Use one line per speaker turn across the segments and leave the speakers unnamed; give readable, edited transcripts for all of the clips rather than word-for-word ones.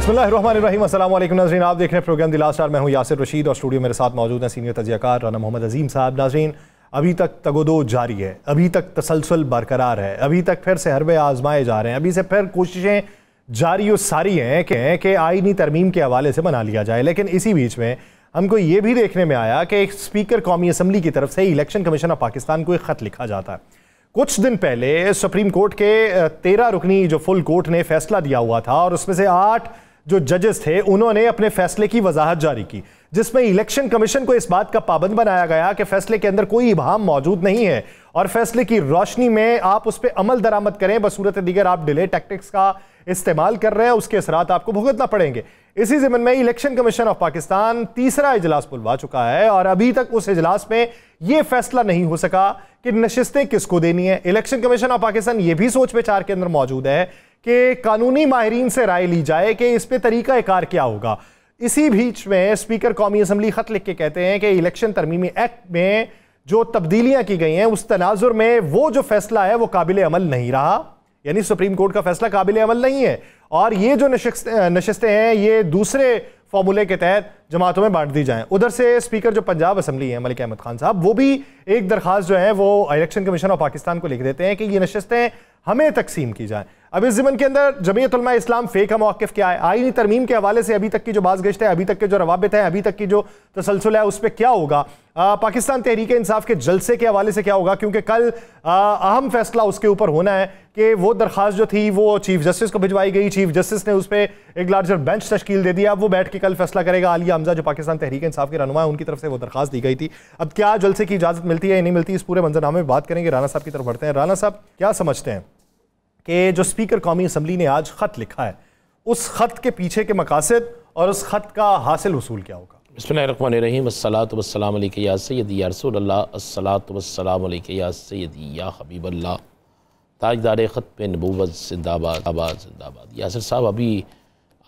बिस्मिल्लाहिर्रहमानिर्रहीम, अस्सलाम वालेकुम नाज़रीन। आप देख रहे हैं प्रोग्राम द लास्ट आवर। मैं हूं यासिर रशीद और स्टूडियो मेरे साथ मौजूद हैं सीनियर तजियाकार राना मोहम्मद अजीम साहब। नाज़रीन, अभी तक तगोदो जारी है, अभी तक तसलसल बरकरार है, अभी तक फिर से हरबे आजमाए जा रहे हैं, अभी से फिर कोशिशें जारी और सारी हैं कि आईनी तरमीम के हवाले से बना लिया जाए। लेकिन इसी बीच में हमको ये भी देखने में आया कि एक स्पीकर कौमी असम्बली की तरफ से इलेक्शन कमीशन ऑफ पाकिस्तान को एक ख़त लिखा जाता है। कुछ दिन पहले सुप्रीम कोर्ट के 13 रुकनी जो फुल कोर्ट ने फैसला दिया हुआ था और उसमें से 8 जो जजेस थे उन्होंने अपने फैसले की वजाहत जारी की, जिसमें इलेक्शन कमीशन को इस बात का पाबंद बनाया गया कि फैसले के अंदर कोई इबहाम मौजूद नहीं है और फैसले की रोशनी में आप उस पर अमल दरामद करें। बसूरत दीगर आप डिले टैक्टिक्स का इस्तेमाल कर रहे हैं, उसके असरात आपको भुगतना पड़ेंगे। इसी ज़िम्न में इलेक्शन कमीशन ऑफ पाकिस्तान तीसरा इजलास बुलवा चुका है और अभी तक उस इजलास में यह फैसला नहीं हो सका कि नशिस्तें किसको देनी है। इलेक्शन कमीशन ऑफ पाकिस्तान यह भी सोच विचार के अंदर मौजूद है कि कानूनी माहिरीन से राय ली जाए कि इस पे तरीका कार क्या होगा। इसी बीच में स्पीकर कौमी असम्बली खत लिख के कहते हैं कि इलेक्शन तरमीमी एक्ट में जो तब्दीलियां की गई हैं उस तनाजुर में वो जो फैसला है वो काबिल अमल नहीं रहा, यानी सुप्रीम कोर्ट का फैसला काबिल अमल नहीं है और ये जो नशिस्तें हैं ये दूसरे फॉर्मूले के तहत जमातों में बांट दी जाएं। उधर से स्पीकर जो पंजाब असम्बली है मलिक अहमद खान साहब, वो भी एक दरखास्त जो है वो इलेक्शन कमीशन ऑफ पाकिस्तान को लिख देते हैं कि ये नशिस्तें हमें तकसीम की जाएं। अब इस ज़िमन के अंदर जमीयत उलमा इस्लाम फे का मौक़िफ़ क्या है, आईनी तरमीम के हवाले से अभी तक की जो बाज़गश्त है, अभी तक के जो रवाबित हैं, अभी तक की जो तसलसल है उस पर क्या होगा, पाकिस्तान तहरीक इंसाफ के जलसे के हवाले से क्या होगा, क्योंकि कल अहम फैसला उसके ऊपर होना है कि वो दरखास्त जो थी वो चीफ जस्टिस को भिजवाई गई, चीफ जस्टिस ने उस पर एक लार्जर बेंच तश्कील दे दिया, अब वो बैठ के कल फैसला करेगा। आलिया हमजा जो पाकिस्तान तहरीक इंसाफ के रहनुमा है उनकी तरफ से वो दरखास्त दी गई थी। अब क्या जलसे की इजाज़त मिलती है या नहीं मिलती, इस पूरे मंजरनामे में बात करेंगे। राना साहब की तरफ बढ़ते हैं। राना साहब, क्या समझते हैं कि जो स्पीकर कौमी असम्बली ने आज ख़त लिखा है उस ख़त के पीछे के मकासद और उस ख़त का हासिल वसूल क्या होगा?
बिस्मिल्लाहिर्रहमानिर्रहीम, अस्सलातु वस्सलामु अलैका या सय्यदी या रसूलल्लाह, अस्सलातु वस्सलामु अलैका या सय्यदी या हबीबल्लाह, ताजदार ख़त्म नबूवत जिंदाबाद आबाद जिंदाबाद। यासिर साहब, अभी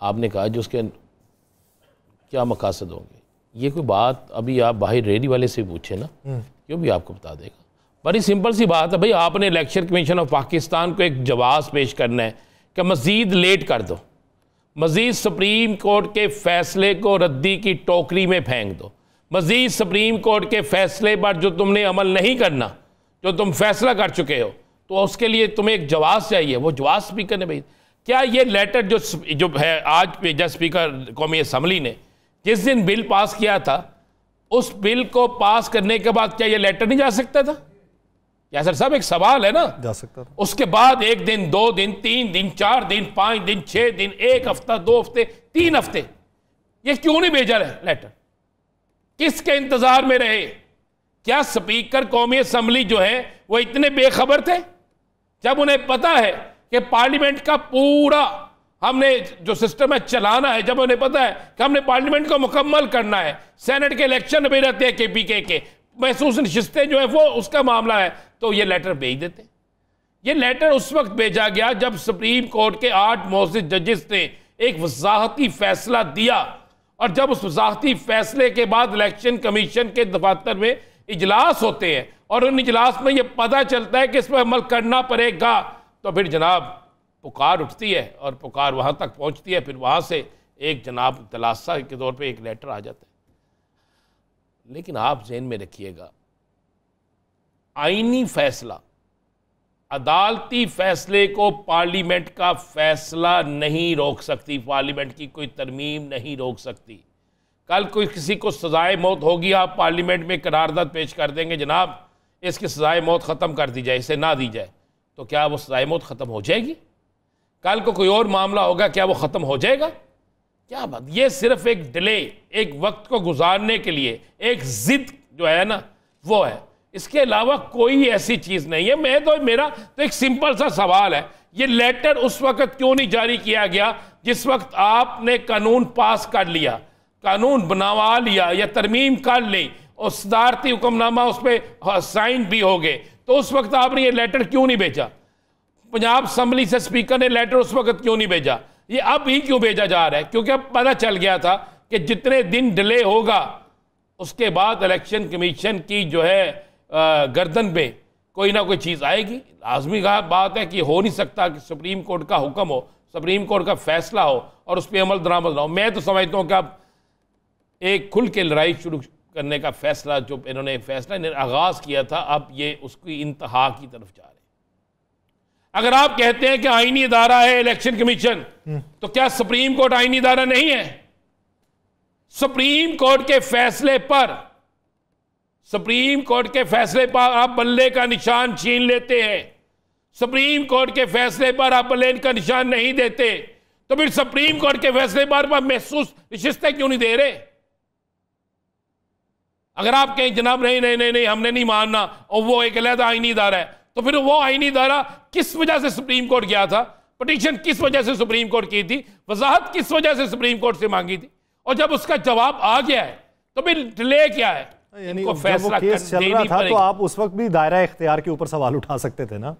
आपने कहा जो उसके क्या मकासद होंगे, ये कोई बात अभी आप बाहर रेडी वाले से पूछे ना, क्यों भी आपको बता देगा। बड़ी सिंपल सी बात है भाई, आपने इलेक्शन कमीशन ऑफ पाकिस्तान को एक जवाब पेश करना है कि मज़ीद लेट कर दो, मज़ीद सुप्रीम कोर्ट के फ़ैसले को रद्दी की टोकरी में फेंक दो, मज़ीद सुप्रीम कोर्ट के फ़ैसले पर जो तुमने अमल नहीं करना, जो तुम फैसला कर चुके हो, तो उसके लिए तुम्हें एक जवाब चाहिए। वो जवाब स्पीकर ने भेजा। क्या ये लेटर जो है आज भेजा स्पीकर कौमी असम्बली ने, जिस दिन बिल पास किया था उस बिल को पास करने के बाद क्या ये लेटर नहीं जा सकता था? यासिर साहब, एक सवाल है ना,
जा सकता था।
उसके बाद 1 दिन, 2 दिन, 3 दिन, 4 दिन, 5 दिन, 6 दिन, 1 हफ्ता, 2 हफ्ते, 3 हफ्ते, ये क्यों नहीं भेजा लेटर? किसके इंतजार में रहे? क्या स्पीकर कौमी असम्बली जो है वो इतने बेखबर थे जब उन्हें पता है कि पार्लियामेंट का पूरा हमने जो सिस्टम है चलाना है, जब उन्हें पता है कि हमने पार्लियामेंट को मुकम्मल करना है, सेनेट के इलेक्शन भी रहते हैं KPK के, महसूस नशिस्तें जो है वो उसका मामला है, तो ये लेटर भेज देते। ये लेटर उस वक्त भेजा गया जब सुप्रीम कोर्ट के 8 मोअज़्ज़िज़ जजेस ने एक वज़ाहती फैसला दिया और जब उस वज़ाहती फैसले के बाद इलेक्शन कमीशन के दफातर में इजलास होते हैं और उन इजलास में ये पता चलता है कि इस पर अमल करना पड़ेगा, तो फिर जनाब पुकार उठती है और पुकार वहाँ तक पहुँचती है, फिर वहाँ से एक जनाब तलाशा के तौर पर एक लेटर आ जाता है। लेकिन आप ज़हन में रखिएगा, आईनी फैसला, अदालती फैसले को पार्लियामेंट का फैसला नहीं रोक सकती, पार्लियामेंट की कोई तरमीम नहीं रोक सकती। कल कोई किसी को सजाए मौत होगी, आप पार्लियामेंट में करारदाद पेश कर देंगे, जनाब इसकी सजाए मौत ख़त्म कर दी जाए, इसे ना दी जाए, तो क्या वो सजाए मौत ख़त्म हो जाएगी? कल को कोई और मामला होगा, क्या वो ख़त्म हो जाएगा? क्या बात, ये सिर्फ एक डिले, एक वक्त को गुजारने के लिए एक जिद जो है ना वो है, इसके अलावा कोई ऐसी चीज़ नहीं है। मेरा तो एक सिंपल सा सवाल है, ये लेटर उस वक्त क्यों नहीं जारी किया गया जिस वक्त आपने कानून पास कर लिया, कानून बनवा लिया या तरमीम कर ली और सदारती हुक्मनामा उस पर साइन भी हो गए, तो उस वक्त आपने ये लेटर क्यों नहीं भेजा? पंजाब असम्बली से स्पीकर ने लेटर उस वक्त क्यों नहीं भेजा? ये अब ही क्यों भेजा जा रहा है? क्योंकि अब पता चल गया था कि जितने दिन डिले होगा उसके बाद इलेक्शन कमीशन की जो है गर्दन पे कोई ना कोई चीज़ आएगी। लाजमी बात है कि हो नहीं सकता कि सुप्रीम कोर्ट का हुक्म हो, सुप्रीम कोर्ट का फैसला हो और उस पर अमल दरामद ना हो। मैं तो समझता हूँ कि अब एक खुल के लड़ाई शुरू करने का फैसला जो इन्होंने आगाज किया था, अब ये उसकी इंतहा की तरफ जा रहे हैं। अगर आप कहते हैं कि आईनी इदारा है इलेक्शन कमीशन, तो क्या सुप्रीम कोर्ट आईनी इदारा नहीं है? सुप्रीम कोर्ट के फैसले पर आप बल्ले का निशान छीन लेते हैं। सुप्रीम कोर्ट के फैसले पर आप बल्ले का निशान नहीं देते, तो फिर सुप्रीम कोर्ट के फैसले पर आप महसूस रिश्ते क्यों नहीं दे रहे? अगर आप कहें जनाब नहीं नहीं नहीं नहीं हमने नहीं मानना और वो एक अलग आईनी इदारा है, तो फिर वो आईनी इदारा किस वजह से सुप्रीम कोर्ट गया था? पिटीशन किस वजह से सुप्रीम कोर्ट की थी? वजाहत किस वजह से सुप्रीम कोर्ट से मांगी थी? और जब उसका जवाब आ गया है तो फिर डिले क्या है?
यानी जब वो केस चल रहा था तो आप उस वक्त भी दायरा इख्तियार के ऊपर सवाल उठा सकते थे ना।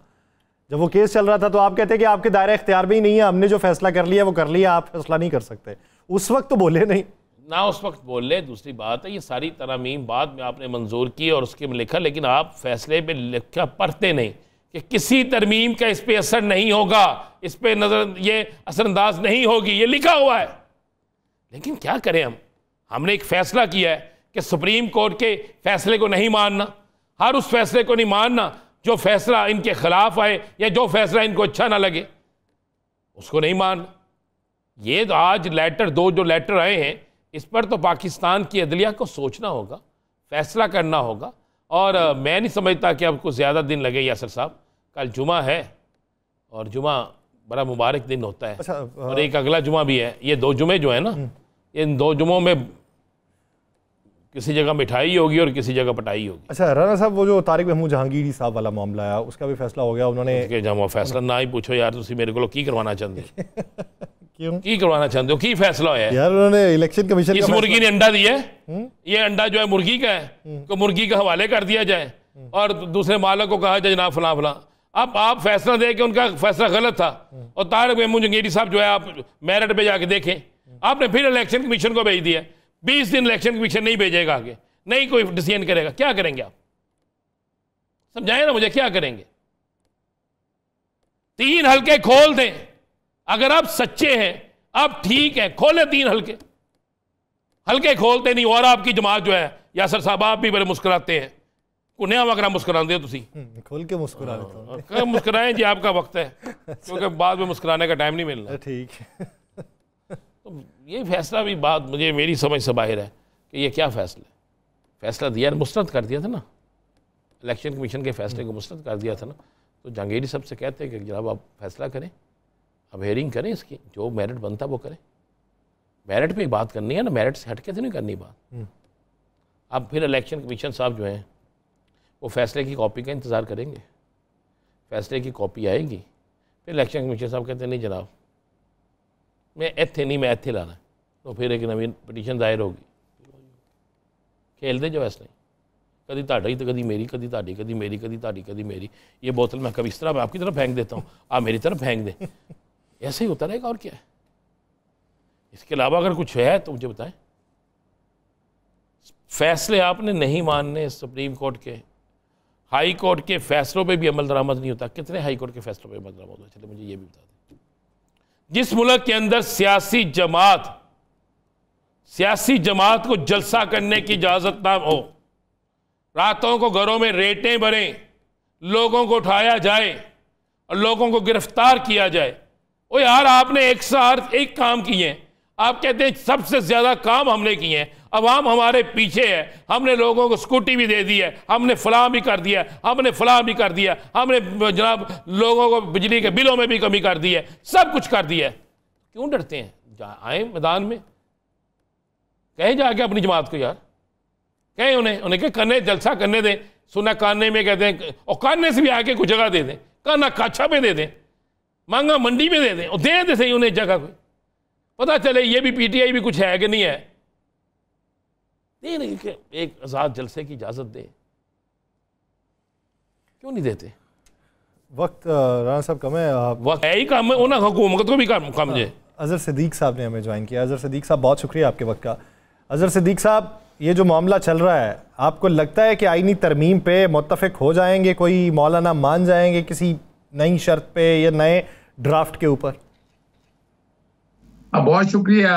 जब वो केस चल रहा था तो आप कहते कि आपके दायरा इख्तियार में ही नहीं है, हमने जो फैसला कर लिया वो कर लिया, आप फैसला नहीं कर सकते। उस वक्त तो बोले नहीं
ना, उस वक्त बोले। दूसरी बात है, ये सारी तरमीम बाद में आपने मंजूर की और उसके में लिखा, लेकिन आप फैसले पे लिखा पढ़ते नहीं कि किसी तरमीम का इस पे असर नहीं होगा, इस पे नजर ये असरअंदाज नहीं होगी, ये लिखा हुआ है। लेकिन क्या करें हमने एक फैसला किया है कि सुप्रीम कोर्ट के फैसले को नहीं मानना, हर उस फैसले को नहीं मानना जो फैसला इनके खिलाफ आए या जो फैसला इनको अच्छा ना लगे उसको नहीं मानना। ये तो आज दो जो लेटर आए हैं, इस पर तो पाकिस्तान की अदलिया को सोचना होगा, फैसला करना होगा। और मैं नहीं समझता कि आपको ज़्यादा दिन लगे यासर साहब। कल जुमा है और जुमा बड़ा मुबारक दिन होता है।
अच्छा,
और एक अगला जुमा भी है। ये 2 जुमे जो है ना, इन 2 जुमों में किसी जगह मिठाई होगी और किसी जगह पटाई होगी।
अच्छा राना साहब, वो जो तारिक महमूद जहांगीरी साहब वाला मामला है उसका भी फैसला हो गया? उन्होंने
जमा फैसला ना ही पूछो यार, तुम मेरे को की करवाना चाहते
क्यों
की करवाना चाहते हो? की फैसला है
यार? उन्होंने इलेक्शन कमीशन
इस मुर्गी ने अंडा दिया है, ये अंडा जो है मुर्गी का है, तो मुर्गी का हवाले कर दिया जाए और दूसरे मालिक को कहा जाए जनाब फला फला। अब आप फैसला दे के उनका फैसला गलत था और तारिक महमूद जहांगीरी साहब जो है, आप मेरिट पे जाके देखें, आपने फिर इलेक्शन कमीशन को भेज दिया। 20 दिन इलेक्शन कमीशन नहीं भेजेगा, आगे नहीं कोई डिसीजन करेगा। क्या करेंगे आप? समझाएं ना मुझे, क्या करेंगे? 3 हलके खोल दें। अगर आप सच्चे हैं, आप ठीक है, खोले 3 हलके खोलते नहीं। और आपकी जमात जो है यासर साहब, आप भी बड़े मुस्कुराते हैं, कुन्या वगैरह मुस्कुराते हो तुसी,
खोल के मुस्कुरा
मुस्कुराएं जी, आपका वक्त है, क्योंकि बाद में मुस्कुराने का टाइम नहीं मिलना।
ठीक है।
तो ये फैसला भी बात मुझे मेरी समझ से बाहर है कि ये क्या फैसला है। फैसला दिया, मुस्तरद कर दिया था ना, इलेक्शन कमीशन के फैसले को मुस्तरद कर दिया था ना। तो जहांगीरी साहब से कहते हैं कि जनाब आप फैसला करें, अब हेयरिंग करें, इसकी जो मेरिट बनता वो करें। मेरिट पे बात करनी है ना, मेरिट से हटके तो नहीं करनी बात। अब फिर इलेक्शन कमीशन साहब जो हैं वो फैसले की कॉपी का इंतज़ार करेंगे, फैसले की कॉपी आएगी, फिर इलेक्शन कमीशन साहब कहते हैं नहीं जनाब मैं इत्थे नहीं, मैं इत्थे लाना, तो फिर एक नवी पटीशन दायर होगी। खेलते जो ऐसे नहीं, कभी ताड़ी तो कभी मेरी, कभी ताड़ी, कभी मेरी, कभी ताड़ी, कभी मेरी। ये बोतल मैं कभी इस तरह मैं आपकी तरफ फेंक देता हूँ, आप मेरी तरफ फेंक दें, ऐसे ही होता रहेगा। और क्या है? इसके अलावा अगर कुछ है तो मुझे बताएं। फैसले आपने नहीं मानने, सुप्रीम कोर्ट के, हाई कोर्ट के फैसलों पे भी अमल दरामद नहीं होता। कितने हाई कोर्ट के फैसलों पे अमल दरामद होता है? चलिए मुझे ये भी बता दें। जिस मुल्क के अंदर सियासी जमात को जलसा करने की इजाजत ना हो, रातों को घरों में रेटें भरें, लोगों को उठाया जाए और लोगों को गिरफ्तार किया जाए। ओ यार, आपने एक साथ एक काम किए हैं, आप कहते हैं सबसे ज्यादा काम हमने किए हैं, अवाम हमारे पीछे है, हमने लोगों को स्कूटी भी दे दी है, हमने फलाह भी कर दिया, हमने फलाह भी कर दिया, हमने जनाब लोगों को बिजली के बिलों में भी कमी कर दी है, सब कुछ कर दिया है। क्यों डरते हैं? आए मैदान में, कहें जाके अपनी जमात को, यार कहें उन्हें कि करने, जलसा करने दें। सुना काने में कहते हैं, और काने से भी आके कुछ जगह दे दें, काना काछा पे दे दें, मांगा मंडी में दे दें, और दे सही उन्हें जगह कोई, पता चले ये भी पीटीआई भी कुछ है कि नहीं है। नहीं कि एक आज़ाद जलसे की इजाज़त दे, क्यों नहीं देते?
वक्त राना साहब कम है,
वक्त है ही कम है, उन्हें हुकूमत को भी कम है।
अजहर सिद्दीक साहब ने हमें ज्वाइन किया। अजहर सिद्दीक साहब, बहुत शुक्रिया आपके वक्त का। अजहर सिद्दीक साहब, ये जो मामला चल रहा है, आपको लगता है कि आईनी तरमीम पे मुत्तफिक हो जाएंगे, कोई मौलाना मान जाएंगे किसी नई शर्त पे या नए ड्राफ्ट के ऊपर?
बहुत शुक्रिया।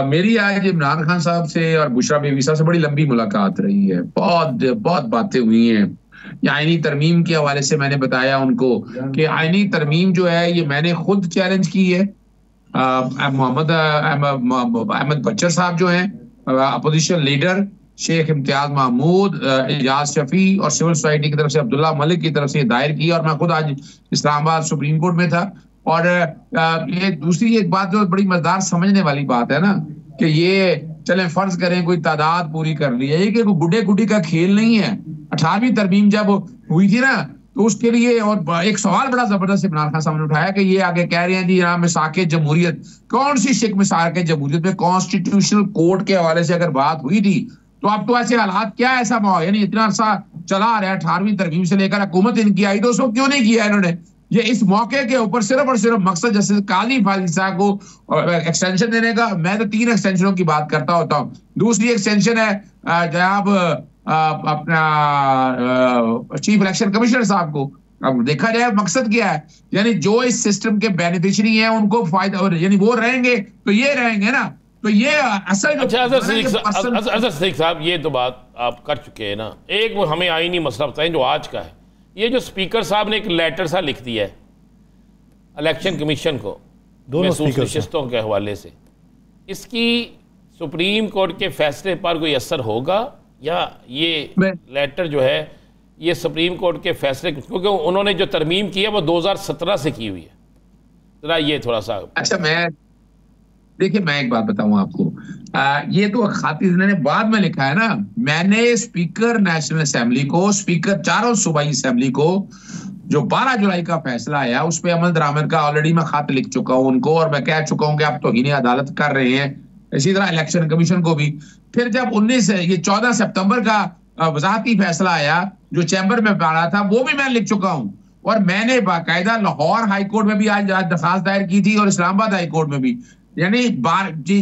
मेरी आज इमरान खान साहब से और बुशरा बीवी साहब से बड़ी लंबी मुलाकात रही है, बहुत बहुत बातें हुई हैं। ये आईनी तरमीम के हवाले से मैंने बताया उनको कि आईनी तरमीम जो है ये मैंने खुद चैलेंज की है। मोहम्मद अहमद बच्चर साहब जो हैं अपोजिशन लीडर, शेख इम्तियाज महमूद, एजाज शफी और सिविल सोसाइटी की तरफ से अब्दुल्ला मलिक की तरफ से दायर की, और मैं खुद आज इस्लामाबाद सुप्रीम कोर्ट में था। और ये दूसरी एक बात जो बड़ी मजेदार समझने वाली बात है ना, कि ये चलें फर्ज करें कोई तादाद पूरी कर ली है, ये कि गुड्डे गुड्डी का खेल नहीं है। 18वीं तरमीम जब हुई थी ना, तो उसके लिए और एक सवाल बड़ा जबरदस्त इमरान खान साहब ने उठाया कि ये आगे कह रहे हैं जी यहाँ मिसाक जमहूरियत, कौन सी शिक मिसाक जमहूरियत में कॉन्स्टिट्यूशनल कोर्ट के हवाले से अगर बात हुई थी, तो अब तो ऐसे हालात क्या ऐसा माहौल, यानी इतना अरसा चला आ रहा है 18वीं तरमीम से लेकर हुकूमत इनकी आई, तो उसको क्यों नहीं किया इन्होंने? ये इस मौके के ऊपर सिर्फ और सिर्फ मकसद जैसे काली फालिसा को एक्सटेंशन देने का। मैं तो 3 एक्सटेंशनों की बात करता होता हूँ। दूसरी एक्सटेंशन है जनाब अपना चीफ इलेक्शन कमिश्नर साहब को। अब देखा जाए मकसद क्या है, यानी जो इस सिस्टम के बेनिफिशियरी हैं उनको फायदा, यानी वो रहेंगे तो ये रहेंगे ना, तो ये असल।
अच्छा अजहर सिद्दीकी साहब, ये तो बात आप कर चुके हैं ना। एक वो हमें आईनी मसला बताएं जो आज का है। ये जो स्पीकर साहब ने एक लेटर सा लिख दिया है इलेक्शन कमीशन को महसूस नशिस्तों के हवाले से, इसकी सुप्रीम कोर्ट के फैसले पर कोई असर होगा, या ये लेटर जो है ये सुप्रीम कोर्ट के फैसले, क्योंकि उन्होंने जो तरमीम की है वो 2017 से की हुई है, जरा ये थोड़ा सा।
अच्छा देखिए मैं एक बात बताऊं आपको, ये तो खातिर ने बाद में लिखा है ना। मैंने स्पीकर नेशनल असेंबली को, स्पीकर चारों सूबाई असेंबली को, जो 12 जुलाई का फैसला आया उस पर अमल दरामद का ऑलरेडी मैं खत लिख चुका हूं उनको, और मैं कह चुका हूं कि आप तौहीन अदालत कर रहे हैं। इसी तरह इलेक्शन कमीशन को भी। फिर जब 14 सितंबर का वजाहती फैसला आया जो चैम्बर में पड़ा था, वो भी मैं लिख चुका हूं। और मैंने बाकायदा लाहौर हाई कोर्ट में भी आज दरखास्त दायर की थी और इस्लामाबाद हाई कोर्ट में भी। यानी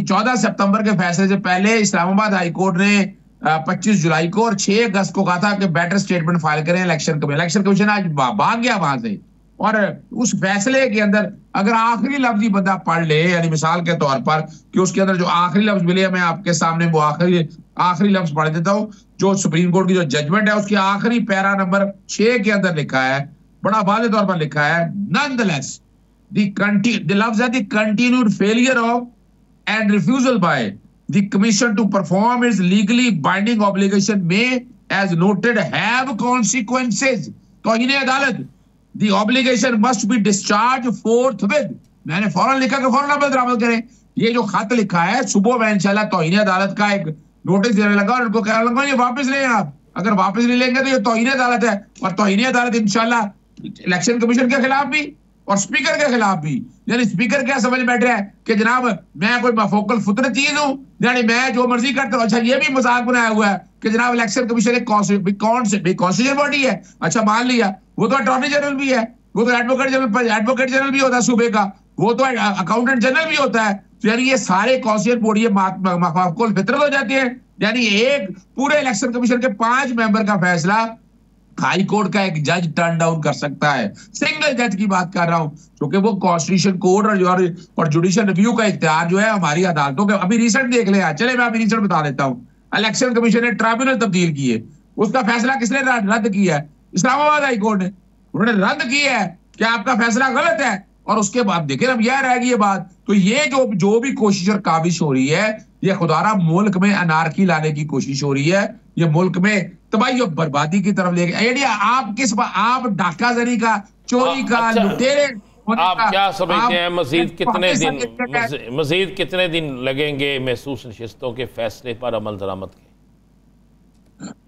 14 सितंबर के फैसले से पहले इस्लामाबाद हाई कोर्ट ने 25 जुलाई को और 6 अगस्त को कहा था कि बेटर स्टेटमेंट फाइल करें इलेक्शन कमीशन आज भाग गया वहां से। और उस फैसले के अंदर अगर आखिरी लफ्ज ही बंदा पढ़ ले, यानी मिसाल के तौर पर कि उसके अंदर जो आखिरी लफ्ज मिले, मैं आपके सामने वो आखिरी लफ्ज पढ़ देता हूं। जो सुप्रीम कोर्ट की जो जजमेंट है उसकी आखिरी पैरा नंबर 6 के अंदर लिखा है, बड़ा वाज़ेह तौर पर लिखा है, nonetheless the love that the continued failure of and refusal by the commission to perform its legally binding obligation may, as noted, have consequences. तौहीन अदालत, the obligation must be discharged forthwith. मैंने फौरन लिखा कि फौरन अमल दरामद करें। ये जो खत लिखा है, सुबह में इंशाल्लाह तौहीन अदालत का एक नोटिस देने लगा और उनको कहने लगा ये वापस लें आप। अगर वापस नहीं लेंगे तो ये तौहीन अदालत है, और तौहीन अदालत इंशाल्लाह इलेक्शन कमीशन के खिलाफ भी और स्पीकर के खिलाफ भी। यानी स्पीकर क्या समझ बैठ रहा है कि जनाब मैं कोई मफोकल फुतरत चीज हूं, यानी मैं जो मर्जी करता हूं। अच्छा ये भी मजाक बनाया हुआ है कि जनाब इलेक्शन कमीशन एक कॉन्स्टिट्यूशनल बॉडी है। अच्छा मान लिया वो तो अटॉर्नी जनरल भी है, वो तो एडवोकेट जनरल भी होता है सूबे का, वो तो अकाउंटेंट जनरल भी होता है। तो यानी ये सारे कॉन्स्टिट्यूशनल बॉडी मफोकल फितरत हो जाती है। यानी एक पूरे इलेक्शन कमीशन के 5 मेंबर का फैसला हाई कोर्ट का एक जज टर्न डाउन कर सकता है। सिंगल जज की बात कर रहा हूं, क्योंकि वो कॉन्स्टिट्यूशन कोर्ट और जुडिशियल रिव्यू का इख्तियार जो है हमारी अदालतों के। अभी रिसेंट देख ले, चले मैं अभी रिसेंट बता देता हूं। इलेक्शन कमीशन ने ट्राइब्यूनल तब्दील की है, उसका फैसला किसने रद्द किया है? इस्लामाबाद हाई कोर्ट ने। उन्होंने रद्द किया है कि आपका फैसला गलत है, और उसके बाद देखें अब यह रहेगी ये बात। तो ये जो भी कोशिश और काविश हो रही है, ये खुदारा मुल्क में अनारकी लाने की कोशिश हो रही है, ये मुल्क में तबाही और बर्बादी की तरफ ले गए। आप डाकाजनी का, चोरी का, लुटेरे,
आप क्या समझते हैं मजीद कितने दिन लगेंगे महसूस नशिस्तों के फैसले पर अमल दरामद के?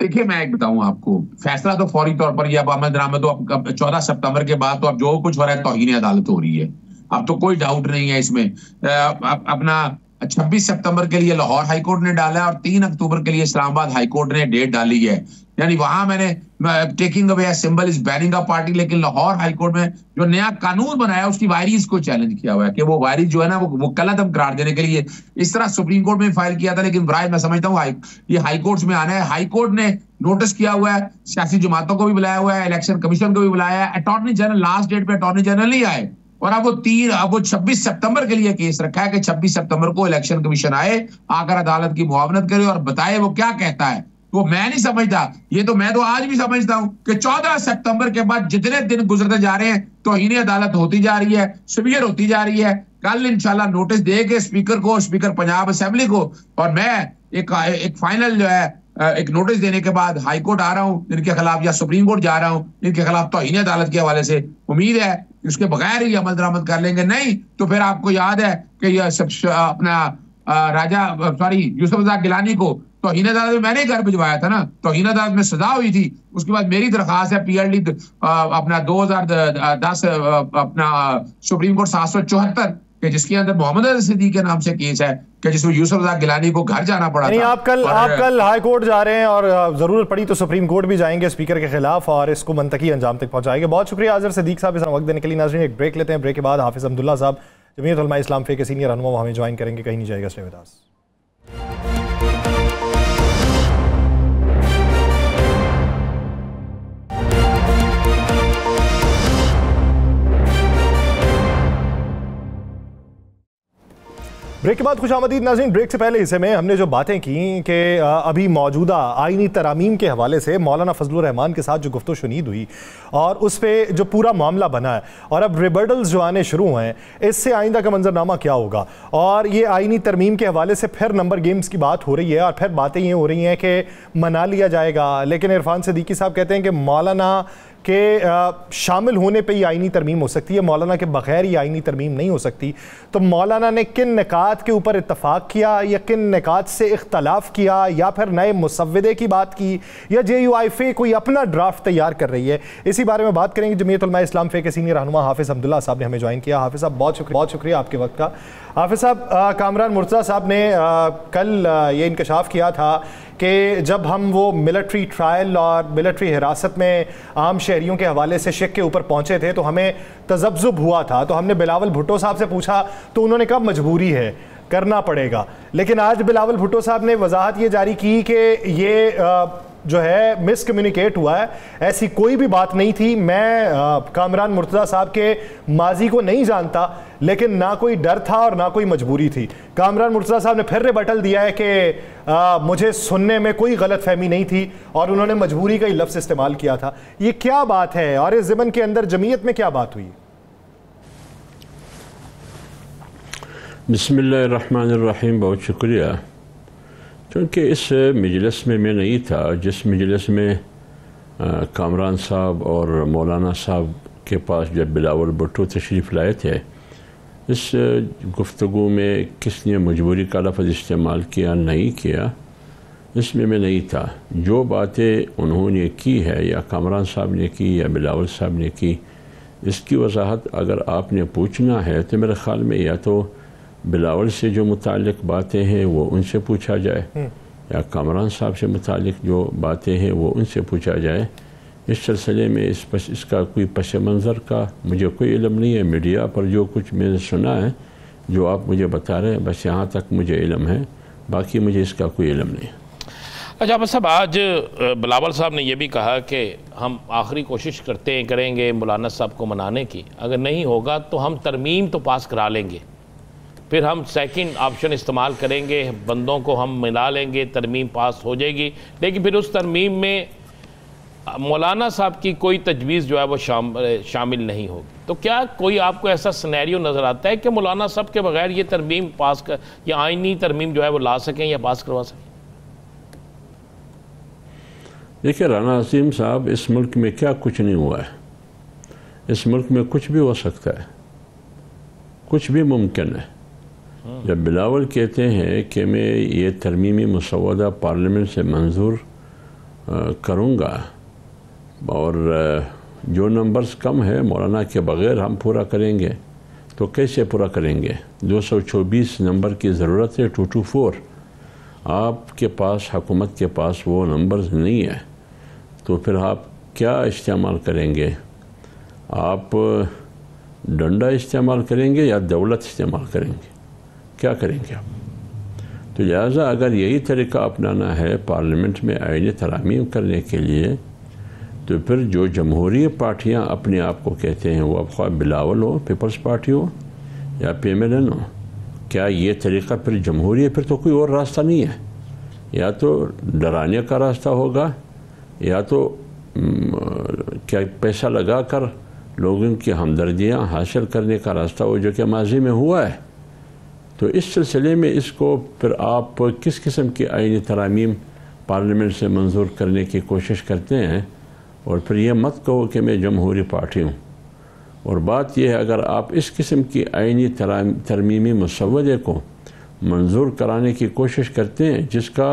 देखिए मैं एक बताऊं आपको, फैसला तो फौरी तौर पर अब अमल दरामद तो 14 सितंबर के बाद तो अब जो कुछ हो रहा है तौहीन अदालत हो रही है, अब तो कोई डाउट नहीं है इसमें। अपना 26 सितंबर के लिए लाहौर हाई कोर्ट ने डाला है और 3 अक्टूबर के लिए इस्लामाबाद हाई कोर्ट ने डेट डाली है। यानी वहां मैंने taking away symbol is banning a party, लेकिन लाहौर हाई कोर्ट में जो नया कानून बनाया उसकी वायरीज को चैलेंज किया हुआ है कि वो वायरीज जो है ना वो कलअदम करार देने के लिए इस तरह सुप्रीम कोर्ट में फाइल किया था। लेकिन बराए मैं समझता हूँ ये हाई कोर्ट में आना है। हाई कोर्ट ने नोटिस किया हुआ है, सियासी जमातों को भी बुलाया हुआ है, इलेक्शन कमीशन को भी बुलाया है। अटॉर्नी जनरल लास्ट डेट पे अटॉर्नी जनरल नहीं आए और अब वो 26 सितंबर के लिए केस रखा है कि 26 सितंबर को इलेक्शन कमीशन आए, आकर अदालत की मुआवनत करे और बताए वो क्या कहता है। वो मैं नहीं समझता, मैं तो आज भी समझता हूं कि 14 सितंबर के बाद जितने दिन गुजरते जा रहे हैं तौहीन अदालत होती जा रही है, सीवियर होती जा रही है। कल इंशाल्लाह नोटिस देके स्पीकर को, स्पीकर पंजाब असेंबली को, और मैं एक फाइनल जो है एक नोटिस देने के बाद हाई कोर्ट आ रहा हूं इनके खिलाफ, या सुप्रीम कोर्ट जा रहा हूं इनके खिलाफ तौहीन अदालत के हवाले से। उम्मीद है उसके बगैर ही अमल दरामद कर लेंगे, नहीं तो फिर आपको याद है कि यह सब अपना यूसुफ रज़ाक गिलानी को तौहीन अदालत में मैंने घर भिजवाया था ना, तौहीन अदालत में सजा हुई थी। उसके बाद मेरी दरखास्त है PLD अपना 2010 अपना सुप्रीम कोर्ट 774 कि जिसके अंदर मोहम्मद अली सिद्दीकी के नाम से केस है कि जिसमें यूसुफ रज़ाक गिलानी को घर जाना पड़ा था।
आप कल हाई कोर्ट जा रहे हैं और जरूरत पड़ी तो सुप्रीम कोर्ट भी जाएंगे स्पीकर के खिलाफ और इसको मंतकी अंजाम तक पहुंचाएंगे। बहुत शुक्रिया आज़र सिद्दीक साहब इस वक्त देने के लिए। नाज़रीन एक ब्रेक लेते हैं, ब्रेक के बाद हाफिज़ अब्दुल्ला साहब जमीयत उलमा इस्लाम फे के सीनियर रहनुमा हमें ज्वाइन करेंगे, कहीं नहीं जाएगा, स्टे विद अस। ब्रेक के बाद खुशामदीद नाज़रीन। ब्रेक से पहले हिस्से में हमने जो बातें की कि अभी मौजूदा आईनी तरामीम के हवाले से मौलाना फजलुर रहमान के साथ जो गुफ्तगू शुनीद हुई और उस पर जो पूरा मामला बना है और अब रिबर्डल्स जो आने शुरू हैं, इससे आइंदा का मंजरनामा क्या होगा। और ये आईनी तरमीम के हवाले से फिर नंबर गेम्स की बात हो रही है और फिर बातें ये हो रही हैं कि मना लिया जाएगा, लेकिन इरफान सिद्दीकी साहब कहते हैं कि मौलाना के शामिल होने पे ही आईनी तरमीम हो सकती है, मौलाना के बगैर ही आईनी तरमीम नहीं हो सकती। तो मौलाना ने किन निकात के ऊपर इत्तफाक किया या किन निकात से इख्तलाफ किया या फिर नए मुसव्वदे की बात की या JUIFA कोई अपना ड्राफ्ट तैयार कर रही है, इसी बारे में बात करेंगे। जमीयत उलमा इस्लाम फे के सीनियर रहनुमा हाफिज़ अब्दुल्ला साहब ने हमें ज्वाइन किया। हाफिज़ साहब बहुत शुक्रिया आपके वक्त का। हाफिज़ साहब, कामरान मुर्तज़ा साहब ने कल ये इंकशाफ किया था कि जब हम वो मिलिट्री ट्रायल और मिलिट्री हिरासत में आम शहरियों के हवाले से शेख के ऊपर पहुंचे थे तो हमें तज़ब्ज़ुब हुआ था, तो हमने बिलावल भुट्टो साहब से पूछा तो उन्होंने कहा मजबूरी है, करना पड़ेगा। लेकिन आज बिलावल भुट्टो साहब ने वजाहत ये जारी की कि ये जो है मिसकम्युनिकेट हुआ है, ऐसी कोई भी बात नहीं थी। मैं कामरान मुर्तज़ा साहब के माजी को नहीं जानता, लेकिन ना कोई डर था और ना कोई मजबूरी थी। कामरान मुर्तज़ा साहब ने फिर रिबटल दिया है कि मुझे सुनने में कोई गलत फहमी नहीं थी और उन्होंने मजबूरी का ही लफ्ज़ इस्तेमाल किया था। ये क्या बात है और इस ज़मन के अंदर जमीयत में क्या बात हुई?
बिस्मिल्लाहिर्रहमानिर्रहीम। बहुत शुक्रिया। क्योंकि इस मजलिस में मैं नहीं था जिस मजलिस में कामरान साहब और मौलाना साहब के पास जब बिलावल भुट्टो तशरीफ़ लाए थे, इस गुफ्तगू में किसने मजबूरी का लफ्ज़ इस्तेमाल किया नहीं किया, इसमें मैं नहीं था। जो बातें उन्होंने की है या कामरान साहब ने की या बिलावल साहब ने की, इसकी वजाहत अगर आपने पूछना है तो मेरे ख़्याल में या तो बिलावल से जो मुतालिक बातें हैं वो उनसे पूछा जाए या कामरान साहब से मुतालिक जो बातें हैं वो उनसे पूछा जाए। इस सिलसिले में इसका कोई पस मंज़र का मुझे कोई इल्म नहीं है। मीडिया पर जो कुछ मैंने सुना है, जो आप मुझे बता रहे हैं, बस यहाँ तक मुझे इल्म है, बाकी मुझे इसका कोई इल्म नहीं है।
अच्छा बस साहब, आज बिलावल साहब ने यह भी कहा कि हम आखिरी कोशिश करेंगे मौलाना साहब को मनाने की, अगर नहीं होगा तो हम तरमीम तो पास करा लेंगे, फिर हम सेकंड ऑप्शन इस्तेमाल करेंगे, बंदों को हम मिला लेंगे, तरमीम पास हो जाएगी, लेकिन फिर उस तरमीम में मौलाना साहब की कोई तजवीज़ जो है वो शामिल नहीं होगी। तो क्या कोई आपको ऐसा सिनेरियो नज़र आता है कि मौलाना साहब के बगैर ये तरमीम पास कर या आईनी तरमीम जो है वो ला सकें या पास करवा सकें?
देखिए राना अजीम साहब, इस मुल्क में क्या कुछ नहीं हुआ है। इस मुल्क में कुछ भी हो सकता है, कुछ भी मुमकिन है। जब बिलावल कहते हैं कि मैं ये तरमीमी मुसव्वदा पार्लियामेंट से मंजूर करूँगा और जो नंबर्स कम है मौलाना के बग़ैर हम पूरा करेंगे, तो कैसे पूरा करेंगे? 224 नंबर की ज़रूरत है, 224। आपके पास, हुकूमत के पास वो नंबर्स नहीं है, तो फिर आप क्या इस्तेमाल करेंगे? आप डंडा इस्तेमाल करेंगे या दौलत इस्तेमाल करेंगे? क्या करेंगे आप? तो लिहाजा अगर यही तरीका अपनाना है पार्लियामेंट में आईनी तरामीम करने के लिए, तो फिर जो जमहूरी पार्टियां अपने आप को कहते हैं, वो अब ख्वाह बिलावल हो, पीपल्स पार्टी हो या PMLN हो, क्या ये तरीक़ा फिर जमहूरी है? फिर तो कोई और रास्ता नहीं है। या तो डराने का रास्ता होगा, या तो क्या पैसा लगा कर लोगों की हमदर्दियाँ हासिल करने का रास्ता हो, जो कि माजी में हुआ है। तो इस सिलसिले में इसको फिर आप किस किस्म की आईनी तरामीम पार्लियामेंट से मंजूर करने की कोशिश करते हैं, और फिर ये मत कहो कि मैं जमहूरी पार्टी हूँ। और बात यह है, अगर आप इस किस्म की आईनी तरमीमी मुसव्वदे को मंजूर कराने की कोशिश करते हैं, जिसका